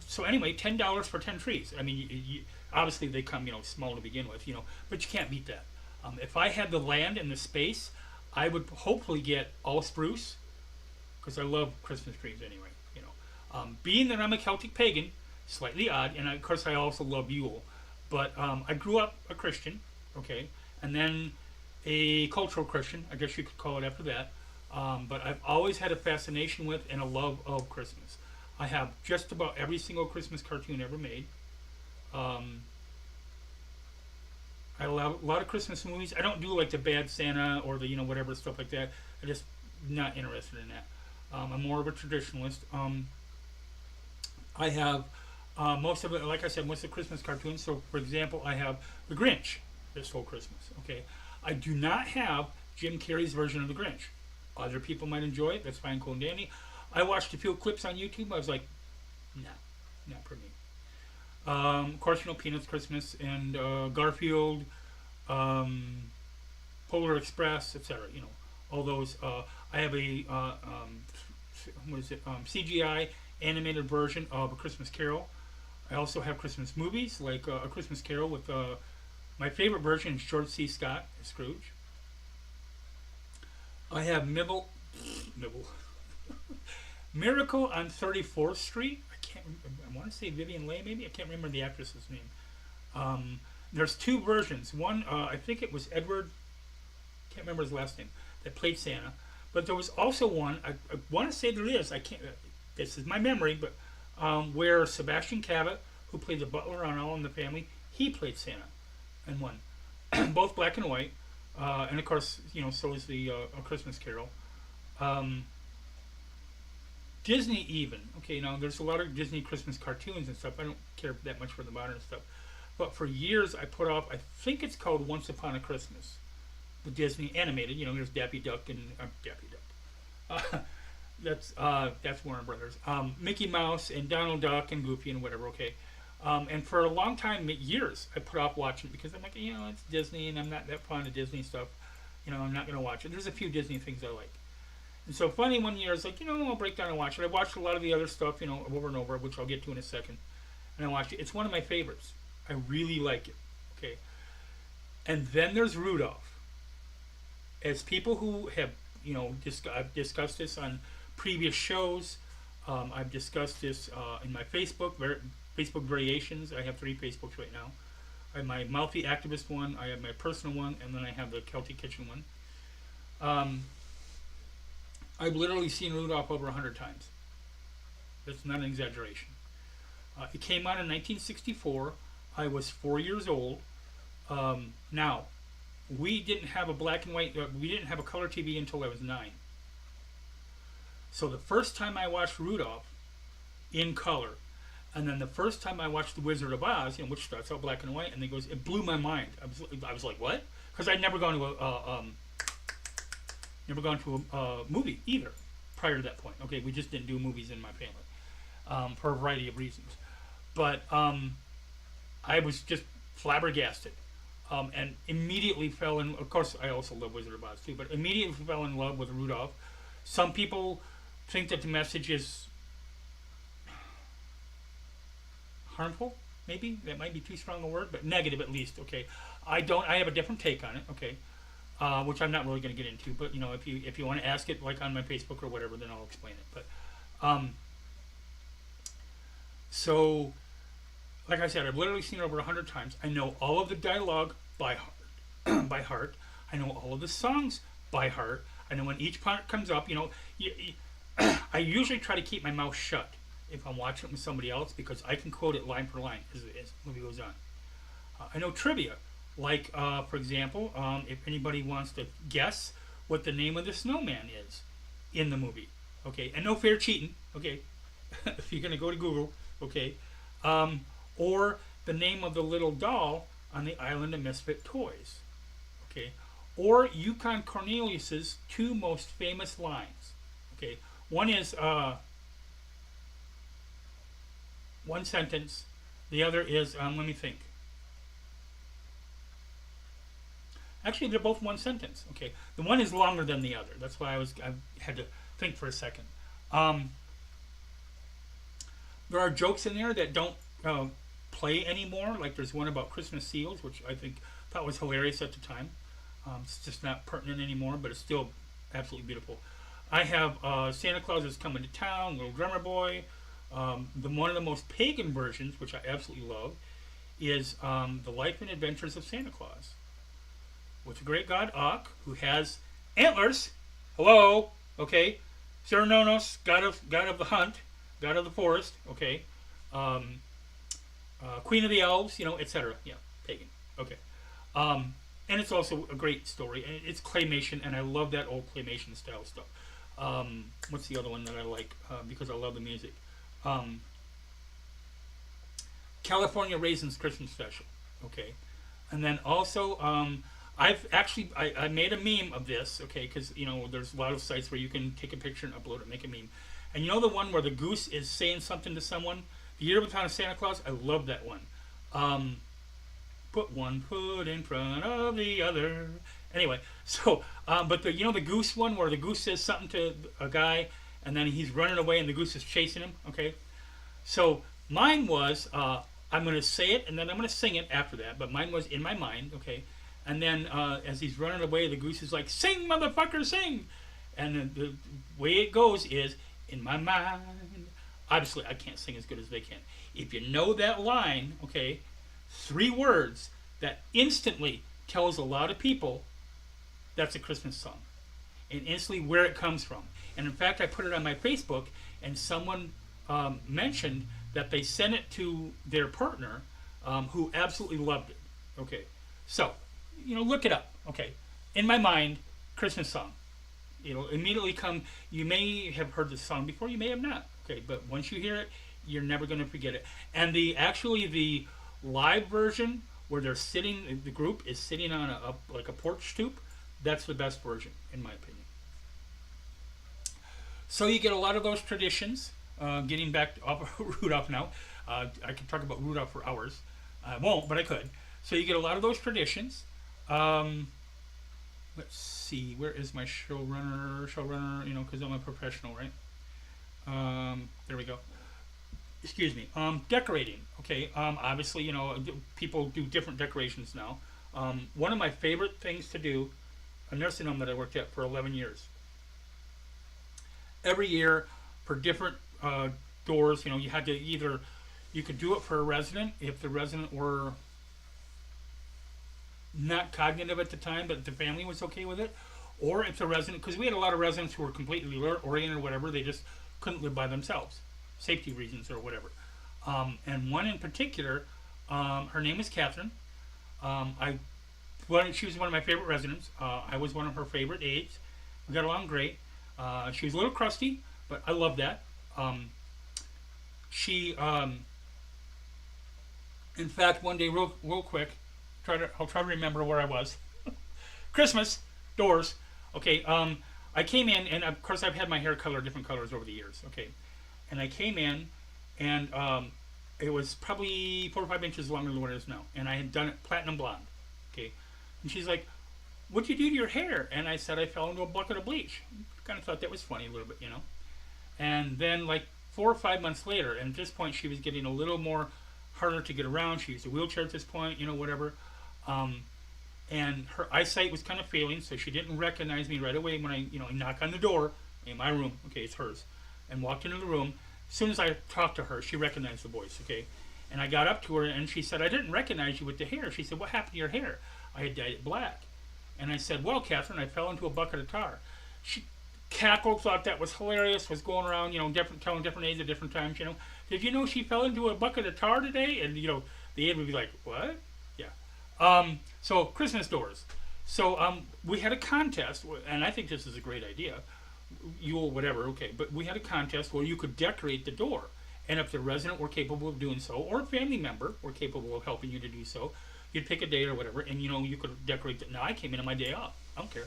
So anyway, $10 for 10 trees. I mean, obviously they come small to begin with, but you can't beat that. If I had the land and the space, I would hopefully get all spruce, because I love Christmas trees anyway. Being that I'm a Celtic pagan, slightly odd, and of course I also love Yule, but I grew up a Christian, okay, and then a cultural Christian, I guess you could call it after that. But I've always had a fascination with and a love of Christmas. I have just about every single Christmas cartoon ever made. I love a lot of Christmas movies. I don't do like the Bad Santa or the whatever stuff like that. I'm just not interested in that. I'm more of a traditionalist. I have most of it, like I said, most of the Christmas cartoons. So, for example, I have The Grinch this whole Christmas. Okay, I do not have Jim Carrey's version of The Grinch. Other people might enjoy it. That's fine, cool and dandy. I watched a few clips on YouTube. I was like, nah, not for me. Of course, Peanuts Christmas and Garfield, Polar Express, etc. All those. I have a CGI animated version of A Christmas Carol. I also have Christmas movies like A Christmas Carol with my favorite version is George C. Scott as Scrooge. I have Miracle on 34th Street. I want to say Vivian Leigh, maybe. I can't remember the actress's name. There's two versions. One, I think it was Edward, can't remember his last name, that played Santa. But there was also one, I want to say there is, this is my memory, but where Sebastian Cabot, who played the butler on All in the Family, he played Santa in one. Both black and white. And of course, so is the A Christmas Carol. Disney even. Okay, now there's a lot of Disney Christmas cartoons and stuff. I don't care that much for the modern stuff. But for years I put off, I think it's called Once Upon a Christmas. The Disney animated, there's Daffy Duck and Daffy Duck. That's Warner Brothers. Mickey Mouse and Donald Duck and Goofy and whatever, okay. And for a long time, years, I put off watching it because I'm like, it's Disney and I'm not that fond of Disney stuff. I'm not going to watch it. There's a few Disney things I like. And so funny, one year I was like, I'll break down and watch it. I watched a lot of the other stuff, over and over, which I'll get to in a second. and I watched it. It's one of my favorites. I really like it. Okay, and then there's Rudolph. As people who have, I've discussed this on previous shows. I've discussed this in my Facebook variations. I have 3 Facebooks right now. I have my Mouthy Activist one, I have my personal one, and then I have the Celtic Kitchen one. I've literally seen Rudolph over 100 times. That's not an exaggeration. It came out in 1964. I was 4 years old. Now, we didn't have a black and white, we didn't have a color TV until I was 9. So the first time I watched Rudolph in color, and then the first time I watched The Wizard of Oz, which starts out black and white, and it blew my mind. I was like, what? Because I'd never gone to a movie either prior to that point. Okay, we just didn't do movies in my family for a variety of reasons. But I was just flabbergasted. And immediately fell in. Of course, I also love Wizard of Oz too, but immediately fell in love with Rudolph. Some people think that the message is harmful. Maybe that might be too strong a word, but negative at least. Okay, I don't. I have a different take on it. Okay, which I'm not really going to get into. But if you want to ask it, like on my Facebook or whatever, then I'll explain it. But so. Like I said, I've literally seen it over 100 times. I know all of the dialogue by heart. By heart. I know all of the songs by heart. I know when each part comes up. I usually try to keep my mouth shut if I'm watching it with somebody else because I can quote it line for line as the movie goes on. I know trivia. Like, for example, if anybody wants to guess what the name of the snowman is in the movie. Okay, and no fair cheating. Okay, if you're going to go to Google. Okay. Or the name of the little doll on the Island of Misfit Toys. Okay. Or Yukon Cornelius's 2 most famous lines. Okay. One is one sentence. The other is, let me think. Actually, they're both one sentence. Okay. The one is longer than the other. That's why I had to think for a second. There are jokes in there that don't play anymore. Like there's one about Christmas seals, which I thought was hilarious at the time. It's just not pertinent anymore, but it's still absolutely beautiful. I have Santa Claus is Coming to Town, Little Drummer Boy. One of the most pagan versions, which I absolutely love, is The Life and Adventures of Santa Claus, with the great god Og, who has antlers. Hello, okay. Cernunnos, god of the hunt, god of the forest. Okay. Queen of the Elves, etc. Yeah, pagan. Okay. And it's also a great story. And it's claymation, and I love that old claymation style stuff. What's the other one that I like? Because I love the music. California Raisins Christmas Special. Okay. And then also, I've actually, I made a meme of this, okay, because, there's a lot of sites where you can take a picture and upload it, make a meme. And the one where the goose is saying something to someone? The Year Without a Santa Claus, I love that one. Put one foot in front of the other. Anyway, so, but the goose one where the goose says something to a guy and then he's running away and the goose is chasing him, okay? So mine was, I'm going to say it and then I'm going to sing it after that, but mine was in my mind, okay? And then as he's running away, the goose is like, sing, motherfucker, sing! And the way it goes is, in my mind. Obviously, I can't sing as good as they can. If you know that line, okay, 3 words that instantly tells a lot of people that's a Christmas song. And instantly where it comes from. And in fact, I put it on my Facebook, and someone mentioned that they sent it to their partner who absolutely loved it. Okay, so, look it up. Okay, in my mind, Christmas song. It'll immediately come. You may have heard the song before, you may have not. Okay, but once you hear it, you're never going to forget it. And the live version where they're sitting, the group is sitting on like a porch stoop, that's the best version, in my opinion. So you get a lot of those traditions. Getting back off of Rudolph now, I could talk about Rudolph for hours. I won't, but I could. So you get a lot of those traditions. Let's see, where is my showrunner, because I'm a professional, right? There we go. excuse me. Decorating. Okay. Obviously, people do different decorations now. One of my favorite things to do, a nursing home that I worked at for 11 years. Every year, for different doors, you had to either you could do it for a resident if the resident were not cognitive at the time, but the family was okay with it, or if the resident, because we had a lot of residents who were completely alert oriented or whatever, they just couldn't live by themselves, safety reasons or whatever. And one in particular, her name was Catherine. She was one of my favorite residents. I was one of her favorite aides. We got along great. She was a little crusty, but I loved that. She, in fact, one day, real quick, I'll try to remember where I was. Christmas, doors. Okay, I came in, and of course I've had my hair colored different colors over the years. Okay, and I came in, and it was probably 4 or 5 inches longer than what it is now, and I had done it platinum blonde. Okay, and she's like, "What'd you do to your hair?" And I said, "I fell into a bucket of bleach." Kind of thought that was funny a little bit, And then like 4 or 5 months later, and at this point she was getting a little more harder to get around. She used a wheelchair at this point, whatever. And her eyesight was kind of failing, so she didn't recognize me right away when I knock on the door in my room. Okay, it's hers, and walked into the room. As soon as I talked to her, she recognized the voice. Okay, and I got up to her, and she said, "I didn't recognize you with the hair." She said, "What happened to your hair?" I had dyed it black, and I said, "Well, Catherine, I fell into a bucket of tar." She cackled, thought that was hilarious, was going around, telling different aides at different times. Did you know she fell into a bucket of tar today? And the aide would be like, "What?" Yeah. So Christmas doors. So we had a contest, and I think this is a great idea. Whatever, okay, but we had a contest where you could decorate the door, and if the resident were capable of doing so, or a family member were capable of helping you to do so, you'd pick a date or whatever, and you could decorate it. Now I came in on my day off. I don't care.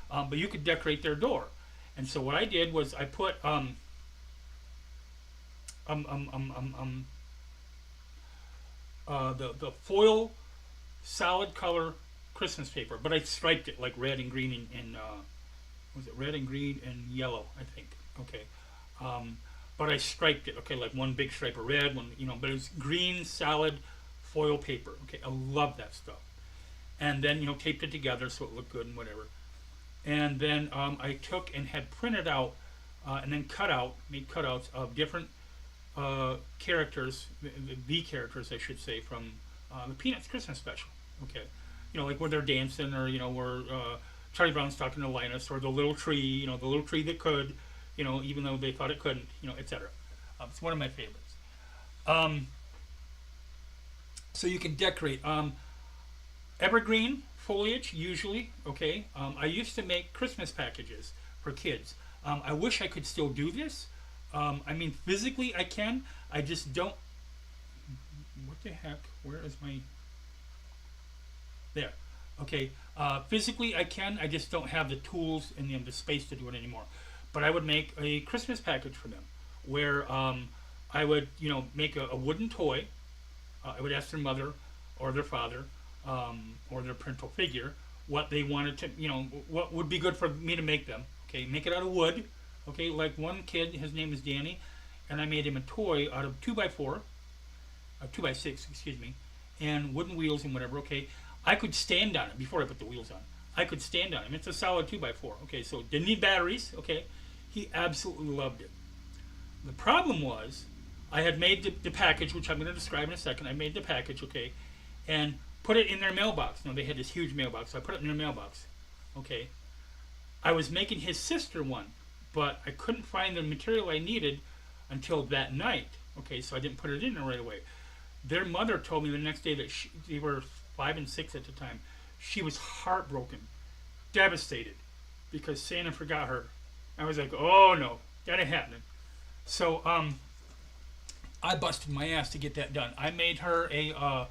But you could decorate their door. And so what I did was I put the foil solid color Christmas paper, but I striped it like red and green and was it red and green and yellow, I think. Okay. But I striped it, okay, like one big stripe of red, but it was green solid foil paper. Okay, I love that stuff. And then taped it together so it looked good and whatever. And then I took and had printed out and then made cutouts of different characters, the characters I should say, from the Peanuts Christmas special. Okay, like where they're dancing, or where Charlie Brown's talking to Linus, or the little tree, the little tree that could, even though they thought it couldn't, etc. It's one of my favorites. So you can decorate evergreen foliage usually. Okay, I used to make Christmas packages for kids. I wish I could still do this. I mean, physically I can. I just don't. What the heck? Where is my? There. Okay. Physically I can. I just don't have the tools and the space to do it anymore. But I would make a Christmas package for them, where I would make a wooden toy. I would ask their mother or their father or their parental figure what they wanted to, what would be good for me to make them. Okay, make it out of wood. Okay, like one kid, his name is Danny, and I made him a toy out of 2x4, 2x6, excuse me, and wooden wheels and whatever. Okay, I could stand on it before I put the wheels on. I could stand on him. It's a solid 2x4. Okay, so didn't need batteries. Okay, he absolutely loved it. The problem was, I had made the package, which I'm going to describe in a second. I made the package, okay, and put it in their mailbox. They had this huge mailbox, so I put it in their mailbox. Okay, I was making his sister one, but I couldn't find the material I needed until that night. Okay, so I didn't put it in there right away. Their mother told me the next day that they were 5 and 6 at the time. She was heartbroken, devastated, because Santa forgot her. I was like, oh no, that ain't happening. So I busted my ass to get that done. I made her a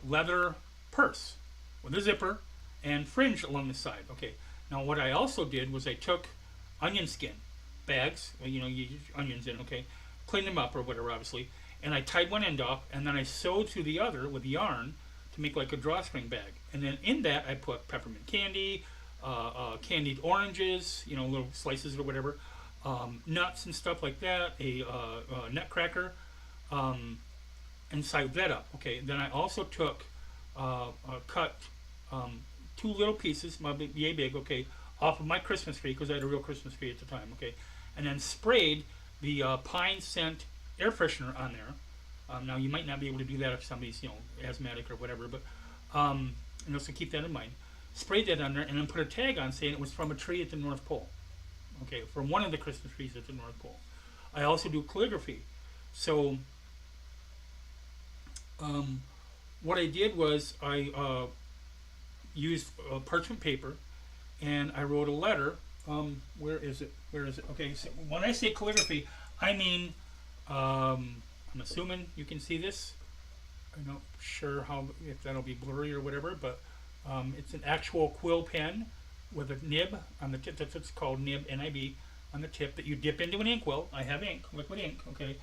leather purse with a zipper and fringe along the side. Okay. Now what I also did was I took onion skin bags, you use onions in, okay, cleaned them up or whatever, obviously, and I tied one end off, and then I sewed to the other with yarn to make like a drawstring bag. And then in that I put peppermint candy, candied oranges, little slices or whatever, nuts and stuff like that, a nutcracker, um, and side that up. Okay, then I also took, cut um, two little pieces, my yay big, okay, off of my Christmas tree because I had a real Christmas tree at the time, okay, and then sprayed the pine scent air freshener on there. Now you might not be able to do that if somebody's asthmatic or whatever, but so keep that in mind. Sprayed that on there and then put a tag on saying it was from a tree at the North Pole. Okay, from one of the Christmas trees at the North Pole. I also do calligraphy, so what I did was I used parchment paper and I wrote a letter. Where is it? Where is it? Okay, so when I say calligraphy, I mean, I'm assuming you can see this. I'm not sure if that'll be blurry or whatever, but it's an actual quill pen with a nib on the tip. That's what's called, nib, N-I-B, on the tip that you dip into an inkwell. I have ink, liquid ink, okay,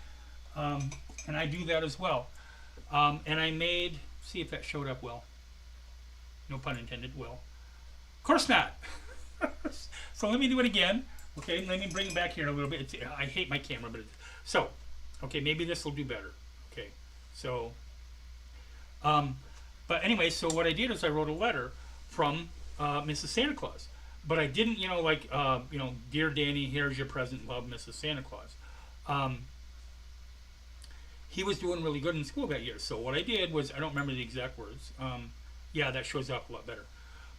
and I do that as well. And I made, see if that showed up well. No pun intended, well. Of course not. So let me do it again. Okay, let me bring it back here a little bit. I hate my camera, but so, okay, maybe this will do better. Okay, so, but anyway, so what I did is I wrote a letter from Mrs. Santa Claus. But I didn't, Dear Danny, here's your present, love, Mrs. Santa Claus. He was doing really good in school that year. So what I did was, I don't remember the exact words. Yeah, that shows up a lot better.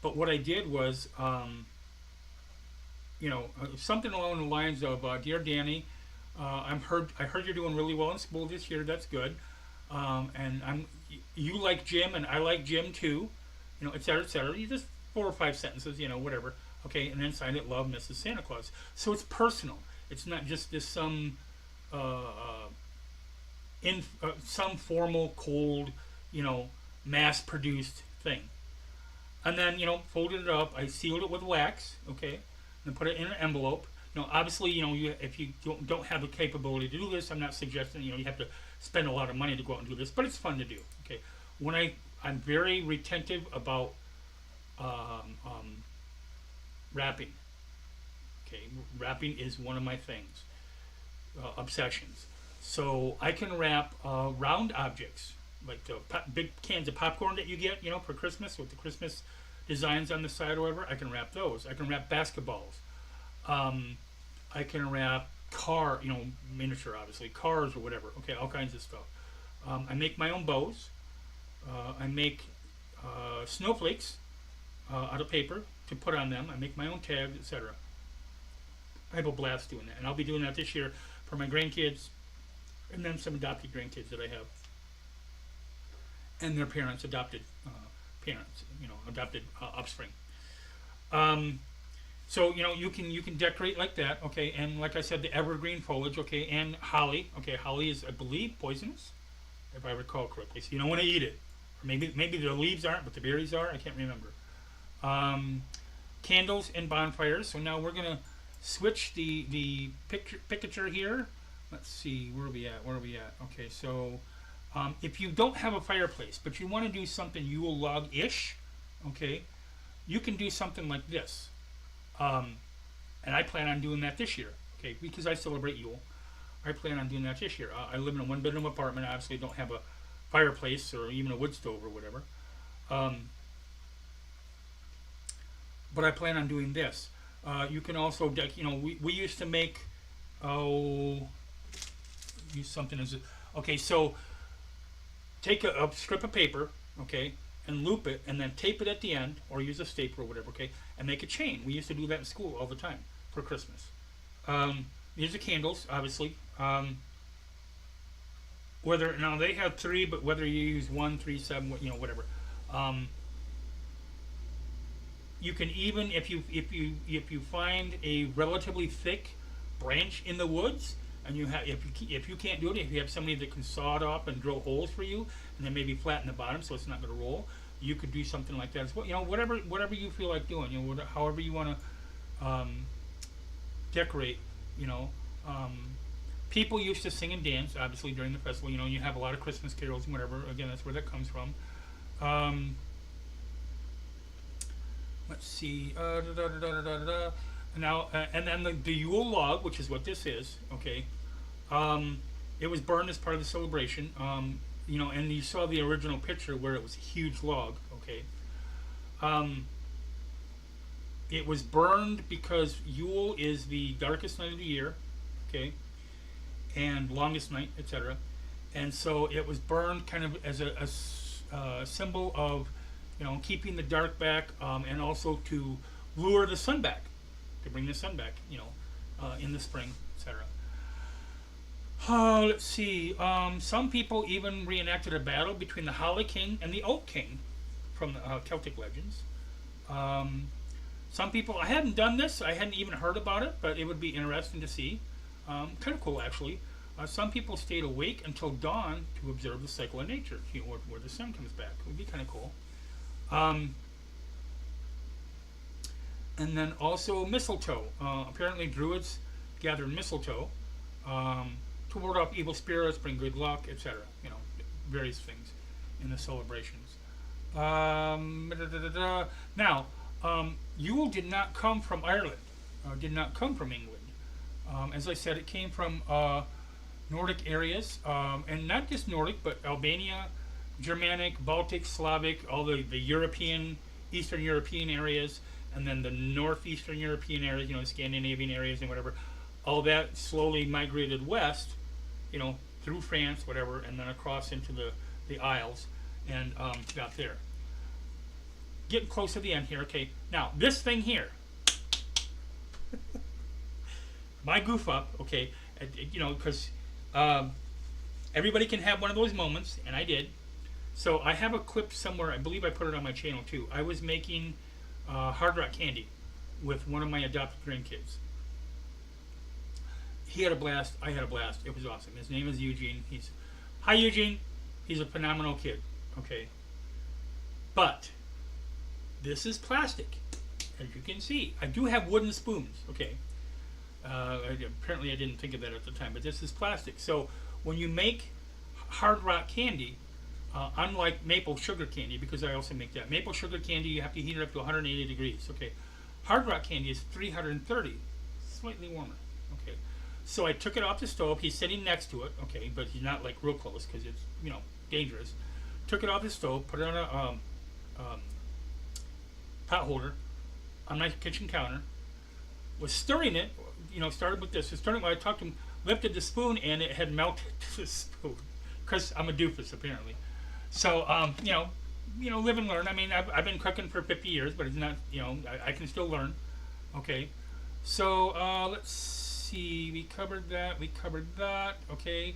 But what I did was, something along the lines of, Dear Danny, I heard you're doing really well in school this year. That's good. And you like Jim, and I like Jim too. Et cetera, et cetera. You just 4 or 5 sentences, whatever. Okay, and then sign it, love, Mrs. Santa Claus. So it's personal. It's not just this some formal, cold, mass-produced thing. And then, folded it up. I sealed it with wax, okay, and put it in an envelope. Obviously, if you don't have the capability to do this, I'm not suggesting, you have to spend a lot of money to go out and do this, but it's fun to do, okay. I'm very retentive about wrapping. Okay, wrapping is one of my things, obsessions. So I can wrap round objects, like the big cans of popcorn that you get, for Christmas with the Christmas designs on the side or whatever. I can wrap those. I can wrap basketballs. I can wrap miniature, obviously, cars or whatever. Okay, all kinds of stuff. I make my own bows. I make snowflakes out of paper to put on them. I make my own tags, etc. I have a blast doing that, and I'll be doing that this year for my grandkids, and then some adopted grandkids that I have, and their parents, adopted parents, adopted offspring. So you can decorate like that, okay, and like I said, the evergreen foliage, okay, and holly, okay. Holly is, I believe, poisonous, if I recall correctly, so you don't want to eat it. Or maybe the leaves aren't, but the berries are. I can't remember. Candles and bonfires. So now we're gonna switch the picture here. Let's see, where are we at? Okay, so if you don't have a fireplace, but you want to do something Yule log-ish, okay, you can do something like this. And I plan on doing that this year, okay, because I celebrate Yule. I plan on doing that this year. I live in a one-bedroom apartment. I obviously don't have a fireplace or even a wood stove or whatever. But I plan on doing this. You can also, we used to make, use something as okay, so take a strip of paper, okay, and loop it, and then tape it at the end, or use a stapler or whatever, okay, and make a chain. We used to do that in school all the time for Christmas. These are candles, obviously. Now they have 3, but whether you use 1, 3, 7, whatever. You can even, if you find a relatively thick branch in the woods, and if you can't do it, if you have somebody that can saw it off and drill holes for you, and then maybe flatten the bottom so it's not going to roll, you could do something like that as well. Whatever you feel like doing, however you want to decorate. People used to sing and dance, obviously, during the festival. You have a lot of Christmas carols and whatever. Again, that's where that comes from. Let's see. Now, and then the Yule log, which is what this is, okay. It was burned as part of the celebration. You know, and you saw the original picture where it was a huge log. Okay. Um, it was burned because Yule is the darkest night of the year. Okay, and longest night, etc. And so it was burned kind of as a symbol of, you know, keeping the dark back, and also to lure the sun back, to bring the sun back, you know, in the spring, etc. Let's see. Some people even reenacted a battle between the Holly King and the Oak King from the Celtic legends. Some people, I hadn't done this, I hadn't even heard about it, but it would be interesting to see. Kind of cool, actually. Some people stayed awake until dawn to observe the cycle of nature, you know, where the sun comes back. It would be kind of cool. And then also mistletoe. Apparently, druids gathered mistletoe to ward off evil spirits, bring good luck, etc. You know, various things in the celebrations. Now, Yule did not come from Ireland, did not come from England. As I said, it came from Nordic areas, and not just Nordic, but Albania, Germanic, Baltic, Slavic, all the European, Eastern European areas, and then the Northeastern European areas, you know, Scandinavian areas and whatever. All that slowly migrated west, you know, through France, whatever, and then across into the Isles, and got there. Getting close to the end here, okay. Now, this thing here, my goof up, okay, you know, because everybody can have one of those moments, and I did. So I have a clip somewhere, I believe I put it on my channel too. I was making hard rock candy with one of my adopted grandkids. He had a blast, I had a blast. It was awesome. His name is Eugene. Hi Eugene. He's a phenomenal kid, okay. But this is plastic, as you can see. I do have wooden spoons, okay. Apparently I didn't think of that at the time, but this is plastic. So when you make hard rock candy, unlike maple sugar candy, because I also make that. Maple sugar candy, you have to heat it up to 180 degrees, okay. Hard rock candy is 330, slightly warmer, okay. So I took it off the stove. He's sitting next to it, okay, but he's not like real close because it's, you know, dangerous. Took it off the stove, put it on a pot holder on my kitchen counter, was stirring it, you know, started with this, was stirring it while I talked to him, lifted the spoon and it had melted to the spoon, because I'm a doofus apparently. So, you know, live and learn. I mean, I've been cooking for 50 years, but it's not, you know, I can still learn, okay. So, let's see, we covered that, okay.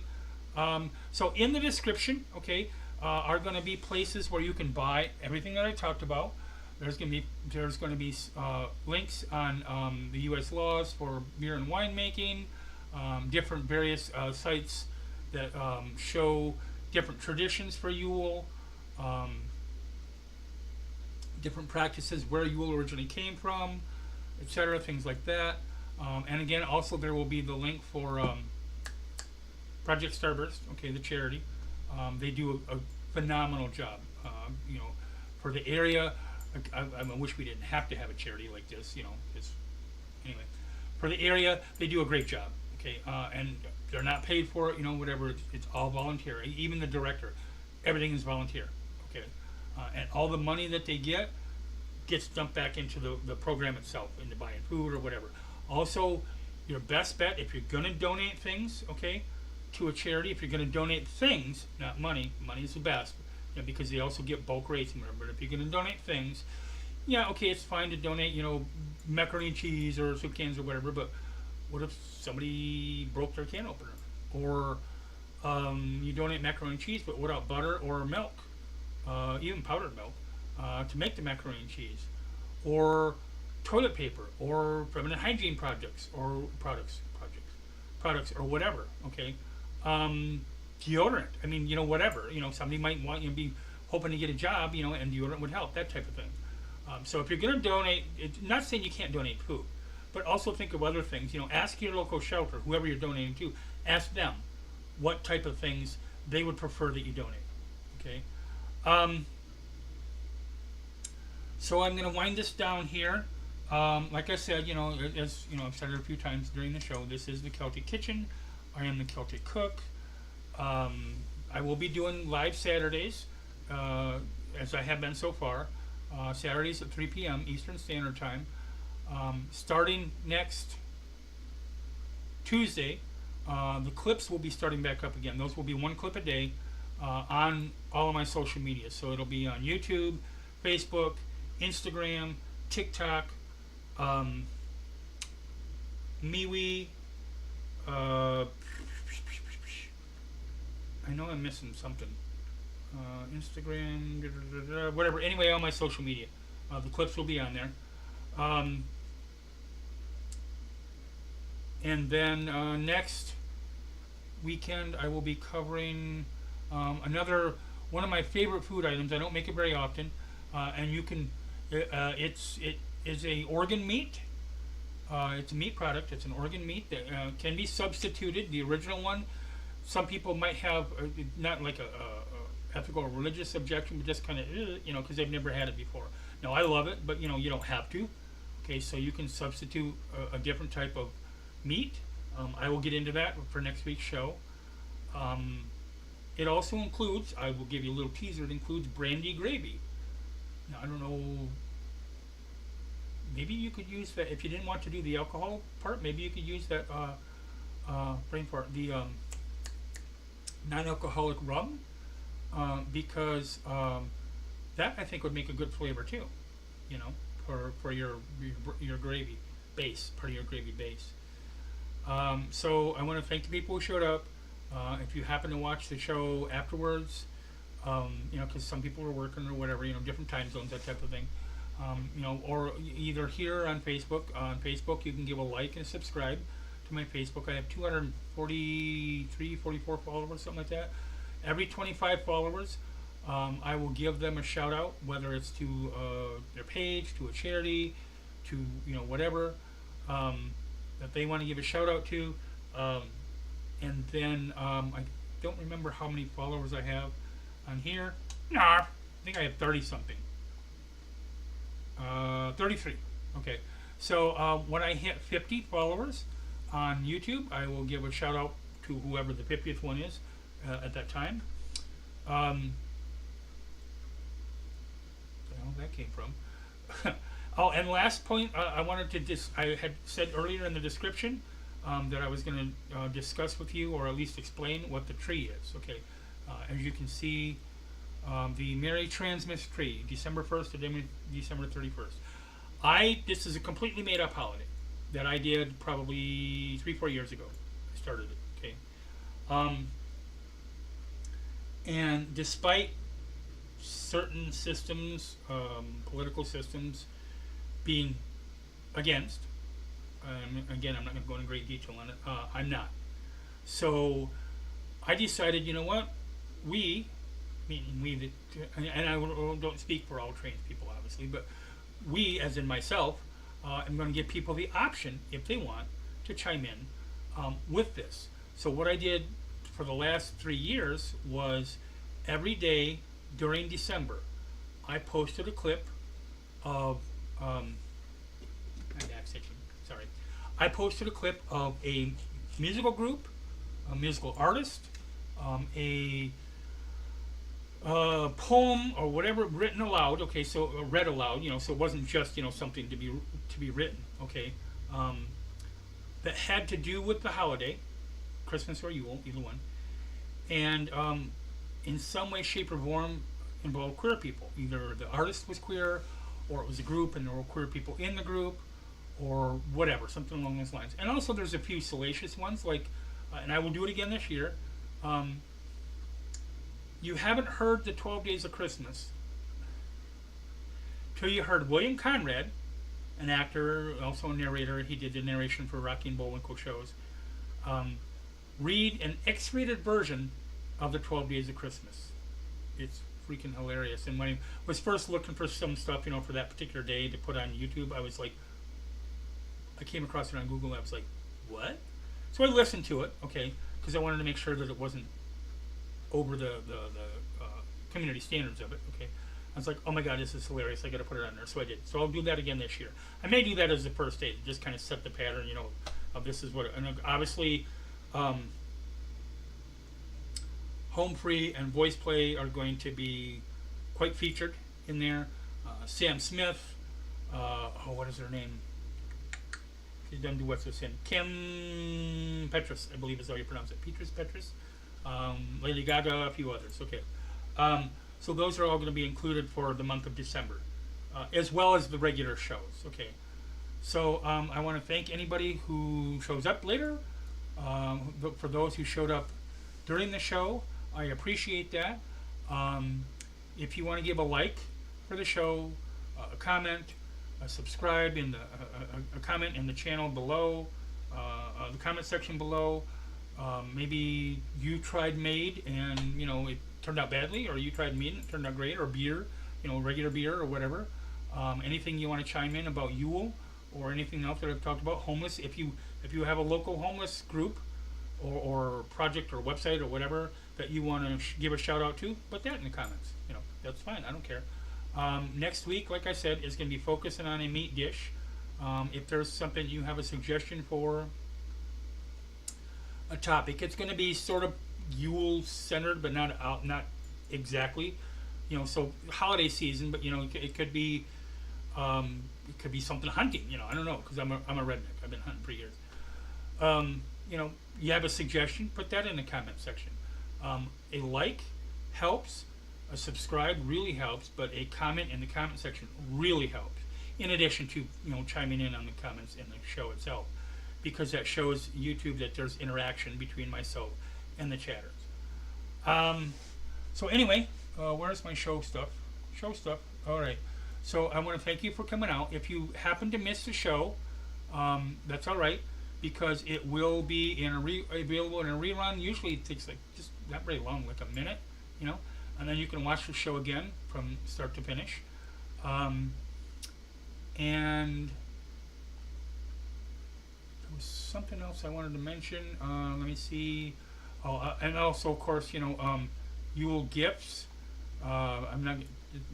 So in the description, okay, are going to be places where you can buy everything that I talked about. There's going to be links on the U.S. laws for beer and wine making, different various sites that show different traditions for Yule, different practices where Yule originally came from, etc. Things like that. And again, also there will be the link for Project Starburst, okay, the charity. They do a phenomenal job, you know, for the area. I wish we didn't have to have a charity like this, you know, because anyway, for the area, they do a great job, okay, and they're not paid for it, you know, whatever, it's all volunteer. Even the director, everything is volunteer, okay, and all the money that they get gets dumped back into the program itself, into buying food or whatever. Also, your best bet, if you're going to donate things, okay, to a charity, if you're going to donate things, not money, money is the best, you know, because they also get bulk rates and whatever. But if you're going to donate things, yeah, okay, it's fine to donate, you know, macaroni and cheese or soup cans or whatever, but what if somebody broke their can opener? Or you donate macaroni and cheese, but without butter or milk, even powdered milk, to make the macaroni and cheese? Or toilet paper, or feminine hygiene products, or products, or whatever, okay? Deodorant, I mean, you know, whatever, you know, somebody might want, you know, be hoping to get a job, you know, and deodorant would help, that type of thing. So if you're going to donate, not saying you can't donate food, but also think of other things, you know, ask your local shelter, whoever you're donating to, ask them what type of things they would prefer that you donate, okay? So I'm going to wind this down here. Like I said, you know, as you know, I've said it a few times during the show, this is the Celtic Kitchen. I am the Celtic Cook. I will be doing live Saturdays, as I have been so far. Saturdays at 3 p.m. Eastern Standard Time. Starting next Tuesday, the clips will be starting back up again. Those will be one clip a day on all of my social media. So it'll be on YouTube, Facebook, Instagram, TikTok, MeWe. I know I'm missing something. Instagram, whatever. Anyway, on my social media, the clips will be on there. And then next weekend, I will be covering another one of my favorite food items. I don't make it very often, and you can. It is a organ meat. It's a meat product. It's an organ meat that can be substituted. The original one, some people might have not like a ethical or religious objection, but just kind of because they've never had it before. Now I love it, but you don't have to. Okay, so you can substitute a different type of meat. I will get into that for next week's show. It also includes, I will give you a little teaser, it includes brandy gravy. Now I don't know, maybe you could use that, if you didn't want to do the alcohol part, maybe you could use that brain part, the non-alcoholic rum, because that I think would make a good flavor too, for your gravy base, part of your gravy base. So I want to thank the people who showed up. If you happen to watch the show afterwards, because some people are working or whatever, different time zones, that type of thing. Or either here on Facebook. On Facebook, you can give a like and subscribe to my Facebook. I have 243, 44 followers, something like that. Every 25 followers, I will give them a shout out, whether it's to their page, to a charity, to whatever that they want to give a shout out to. And then I don't remember how many followers I have on here. I think I have 30 something. 33. Okay. So when I hit 50 followers on YouTube, I will give a shout out to whoever the 50th one is at that time. Where the hell that came from? Oh, and last point, I wanted to I had said earlier in the description that I was going to discuss with you, or at least explain what the tree is. Okay, as you can see, the Merry Transmas tree, December 1st to December 31st. This is a completely made up holiday that I did probably 3-4 years ago. I started it. Okay, and despite certain systems, political systems, being against, again, I'm not going to go into great detail on it. I'm not. So I decided, you know what? Meaning we, and I don't speak for all trans people, obviously, but we, as in myself, am going to give people the option, if they want, to chime in with this. So what I did for the last 3 years was every day during December, I posted a clip of sorry. I posted a clip of a musical group, a musical artist, a poem or whatever written aloud. Okay, so read aloud. So it wasn't just something to be written. Okay, that had to do with the holiday, Christmas or Yule, either one, and in some way, shape, or form involved queer people. Either the artist was queer, or it was a group and there were queer people in the group, or whatever, something along those lines. And also there's a few salacious ones, like, and I will do it again this year. You haven't heard the 12 Days of Christmas till you heard William Conrad, an actor, also a narrator. He did the narration for Rocky and Bullwinkle shows. Read an X-rated version of the 12 Days of Christmas. It's freaking hilarious. And when I was first looking for some stuff, for that particular day to put on YouTube, I was like, I came across it on Google and I was like, what? So I listened to it, okay, because I wanted to make sure that it wasn't over the community standards of it, okay. I was like, oh my god, this is hilarious, I gotta put it on there. So I did. So I'll do that again this year. I may do that as the first day to just kind of set the pattern, of this is what, and obviously, Home Free and Voice Play are going to be quite featured in there. Sam Smith, what is her name? She's done duets with him. Kim Petras, I believe is how you pronounce it. Petras. Lady Gaga, a few others. Okay. So those are all going to be included for the month of December, as well as the regular shows. Okay. So I want to thank anybody who shows up later. For those who showed up during the show, I appreciate that. If you want to give a like for the show, a comment, a subscribe in a comment in the channel below, the comment section below. Maybe you tried Made and it turned out badly, or you tried Made and it turned out great, or beer, regular beer or whatever. Anything you want to chime in about Yule or anything else that I've talked about. Homeless, if you have a local homeless group or project or website or whatever that you want to give a shout out to, put that in the comments. That's fine. I don't care. Next week, like I said, is going to be focusing on a meat dish. If there's something you have a suggestion for a topic, it's going to be sort of Yule centered, but not exactly. So holiday season, but it could be something hunting. I don't know, because I'm a redneck. I've been hunting for years. You have a suggestion, put that in the comment section. A like helps. A subscribe really helps, but a comment in the comment section really helps. In addition to chiming in on the comments in the show itself, because that shows YouTube that there's interaction between myself and the chatters. So anyway, where's my show stuff? All right. So I want to thank you for coming out. If you happen to miss the show, that's all right, because it will be available in a rerun. Usually it takes just not very long, like a minute, and then you can watch the show again from start to finish. And there was something else I wanted to mention. Let me see. And also, of course, Yule gifts. I'm not.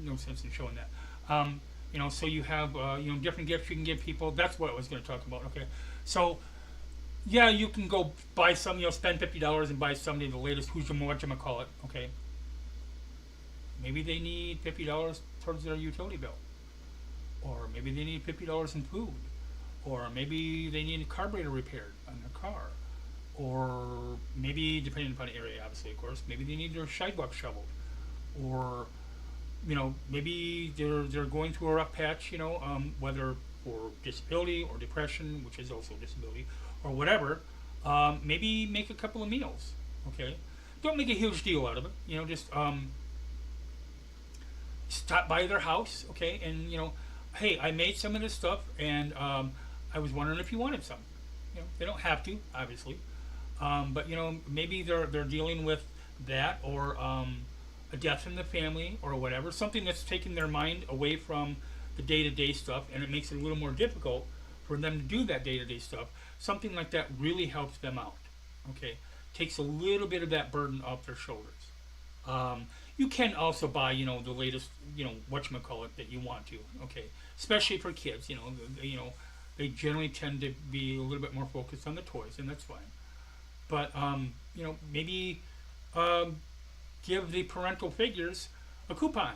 No sense in showing that. So you have different gifts you can give people. That's what I was going to talk about. Okay, so yeah, you can go buy some. Spend $50 and buy somebody the latest whatchamacallit. Okay. Maybe they need $50 towards their utility bill, or maybe they need $50 in food, or maybe they need a carburetor repaired on their car, or maybe, depending upon the area, obviously, of course, maybe they need their sidewalk shoveled, or maybe they're going through a rough patch, whether for disability or depression, which is also disability, or whatever. Maybe make a couple of meals. Okay, don't make a huge deal out of it. Just stop by their house, okay, and hey, I made some of this stuff, and I was wondering if you wanted some. They don't have to, obviously, but maybe they're dealing with that, or a death in the family, or whatever, something that's taking their mind away from the day-to-day stuff, and it makes it a little more difficult for them to do that day-to-day stuff. Something like that really helps them out. Okay, takes a little bit of that burden off their shoulders. You can also buy, the latest, whatchamacallit that you want to, okay? Especially for kids, they generally tend to be a little bit more focused on the toys, and that's fine. But, maybe give the parental figures a coupon.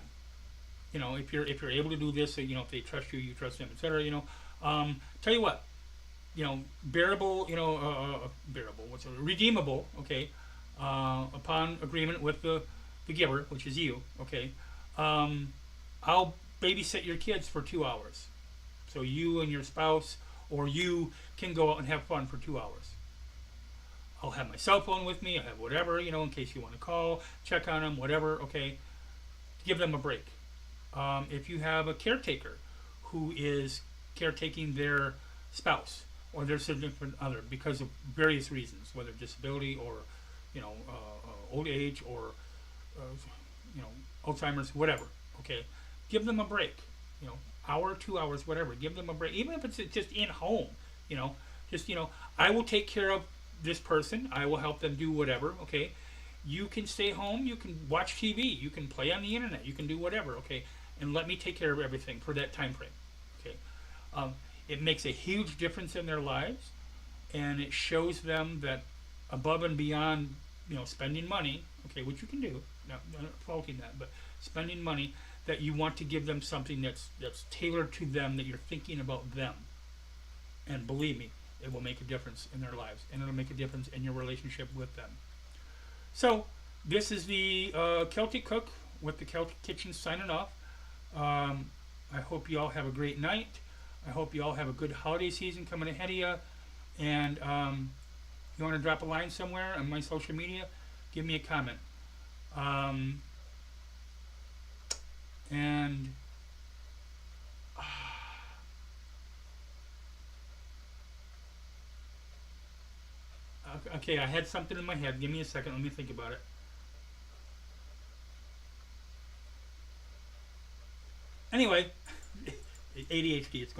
If you're able to do this, if they trust you, you trust them, etc. Tell you what, bearable, redeemable, okay, upon agreement with the giver, which is you, okay, I'll babysit your kids for 2 hours. So you and your spouse, or you, can go out and have fun for 2 hours. I'll have my cell phone with me, I have whatever, in case you want to call, check on them, whatever, okay. Give them a break. If you have a caretaker who is caretaking their spouse or their significant other because of various reasons, whether disability or, old age or Alzheimer's, whatever, okay, give them a break, hour, 2 hours, whatever, give them a break, even if it's just in home, I will take care of this person, I will help them do whatever, okay, you can stay home, you can watch TV, you can play on the internet, you can do whatever, okay, and let me take care of everything for that time frame, okay. It makes a huge difference in their lives, and it shows them that above and beyond spending money, okay, which you can do, not faulting that, but spending money that you want to give them something that's tailored to them, that you're thinking about them. And believe me, it will make a difference in their lives, and it'll make a difference in your relationship with them. So, this is the Celtic Cook with the Celtic Kitchen signing off. I hope you all have a great night. I hope you all have a good holiday season coming ahead of you. And you want to drop a line somewhere on my social media, give me a comment. And okay, I had something in my head. Give me a second. Let me think about it. Anyway, ADHD. It's going.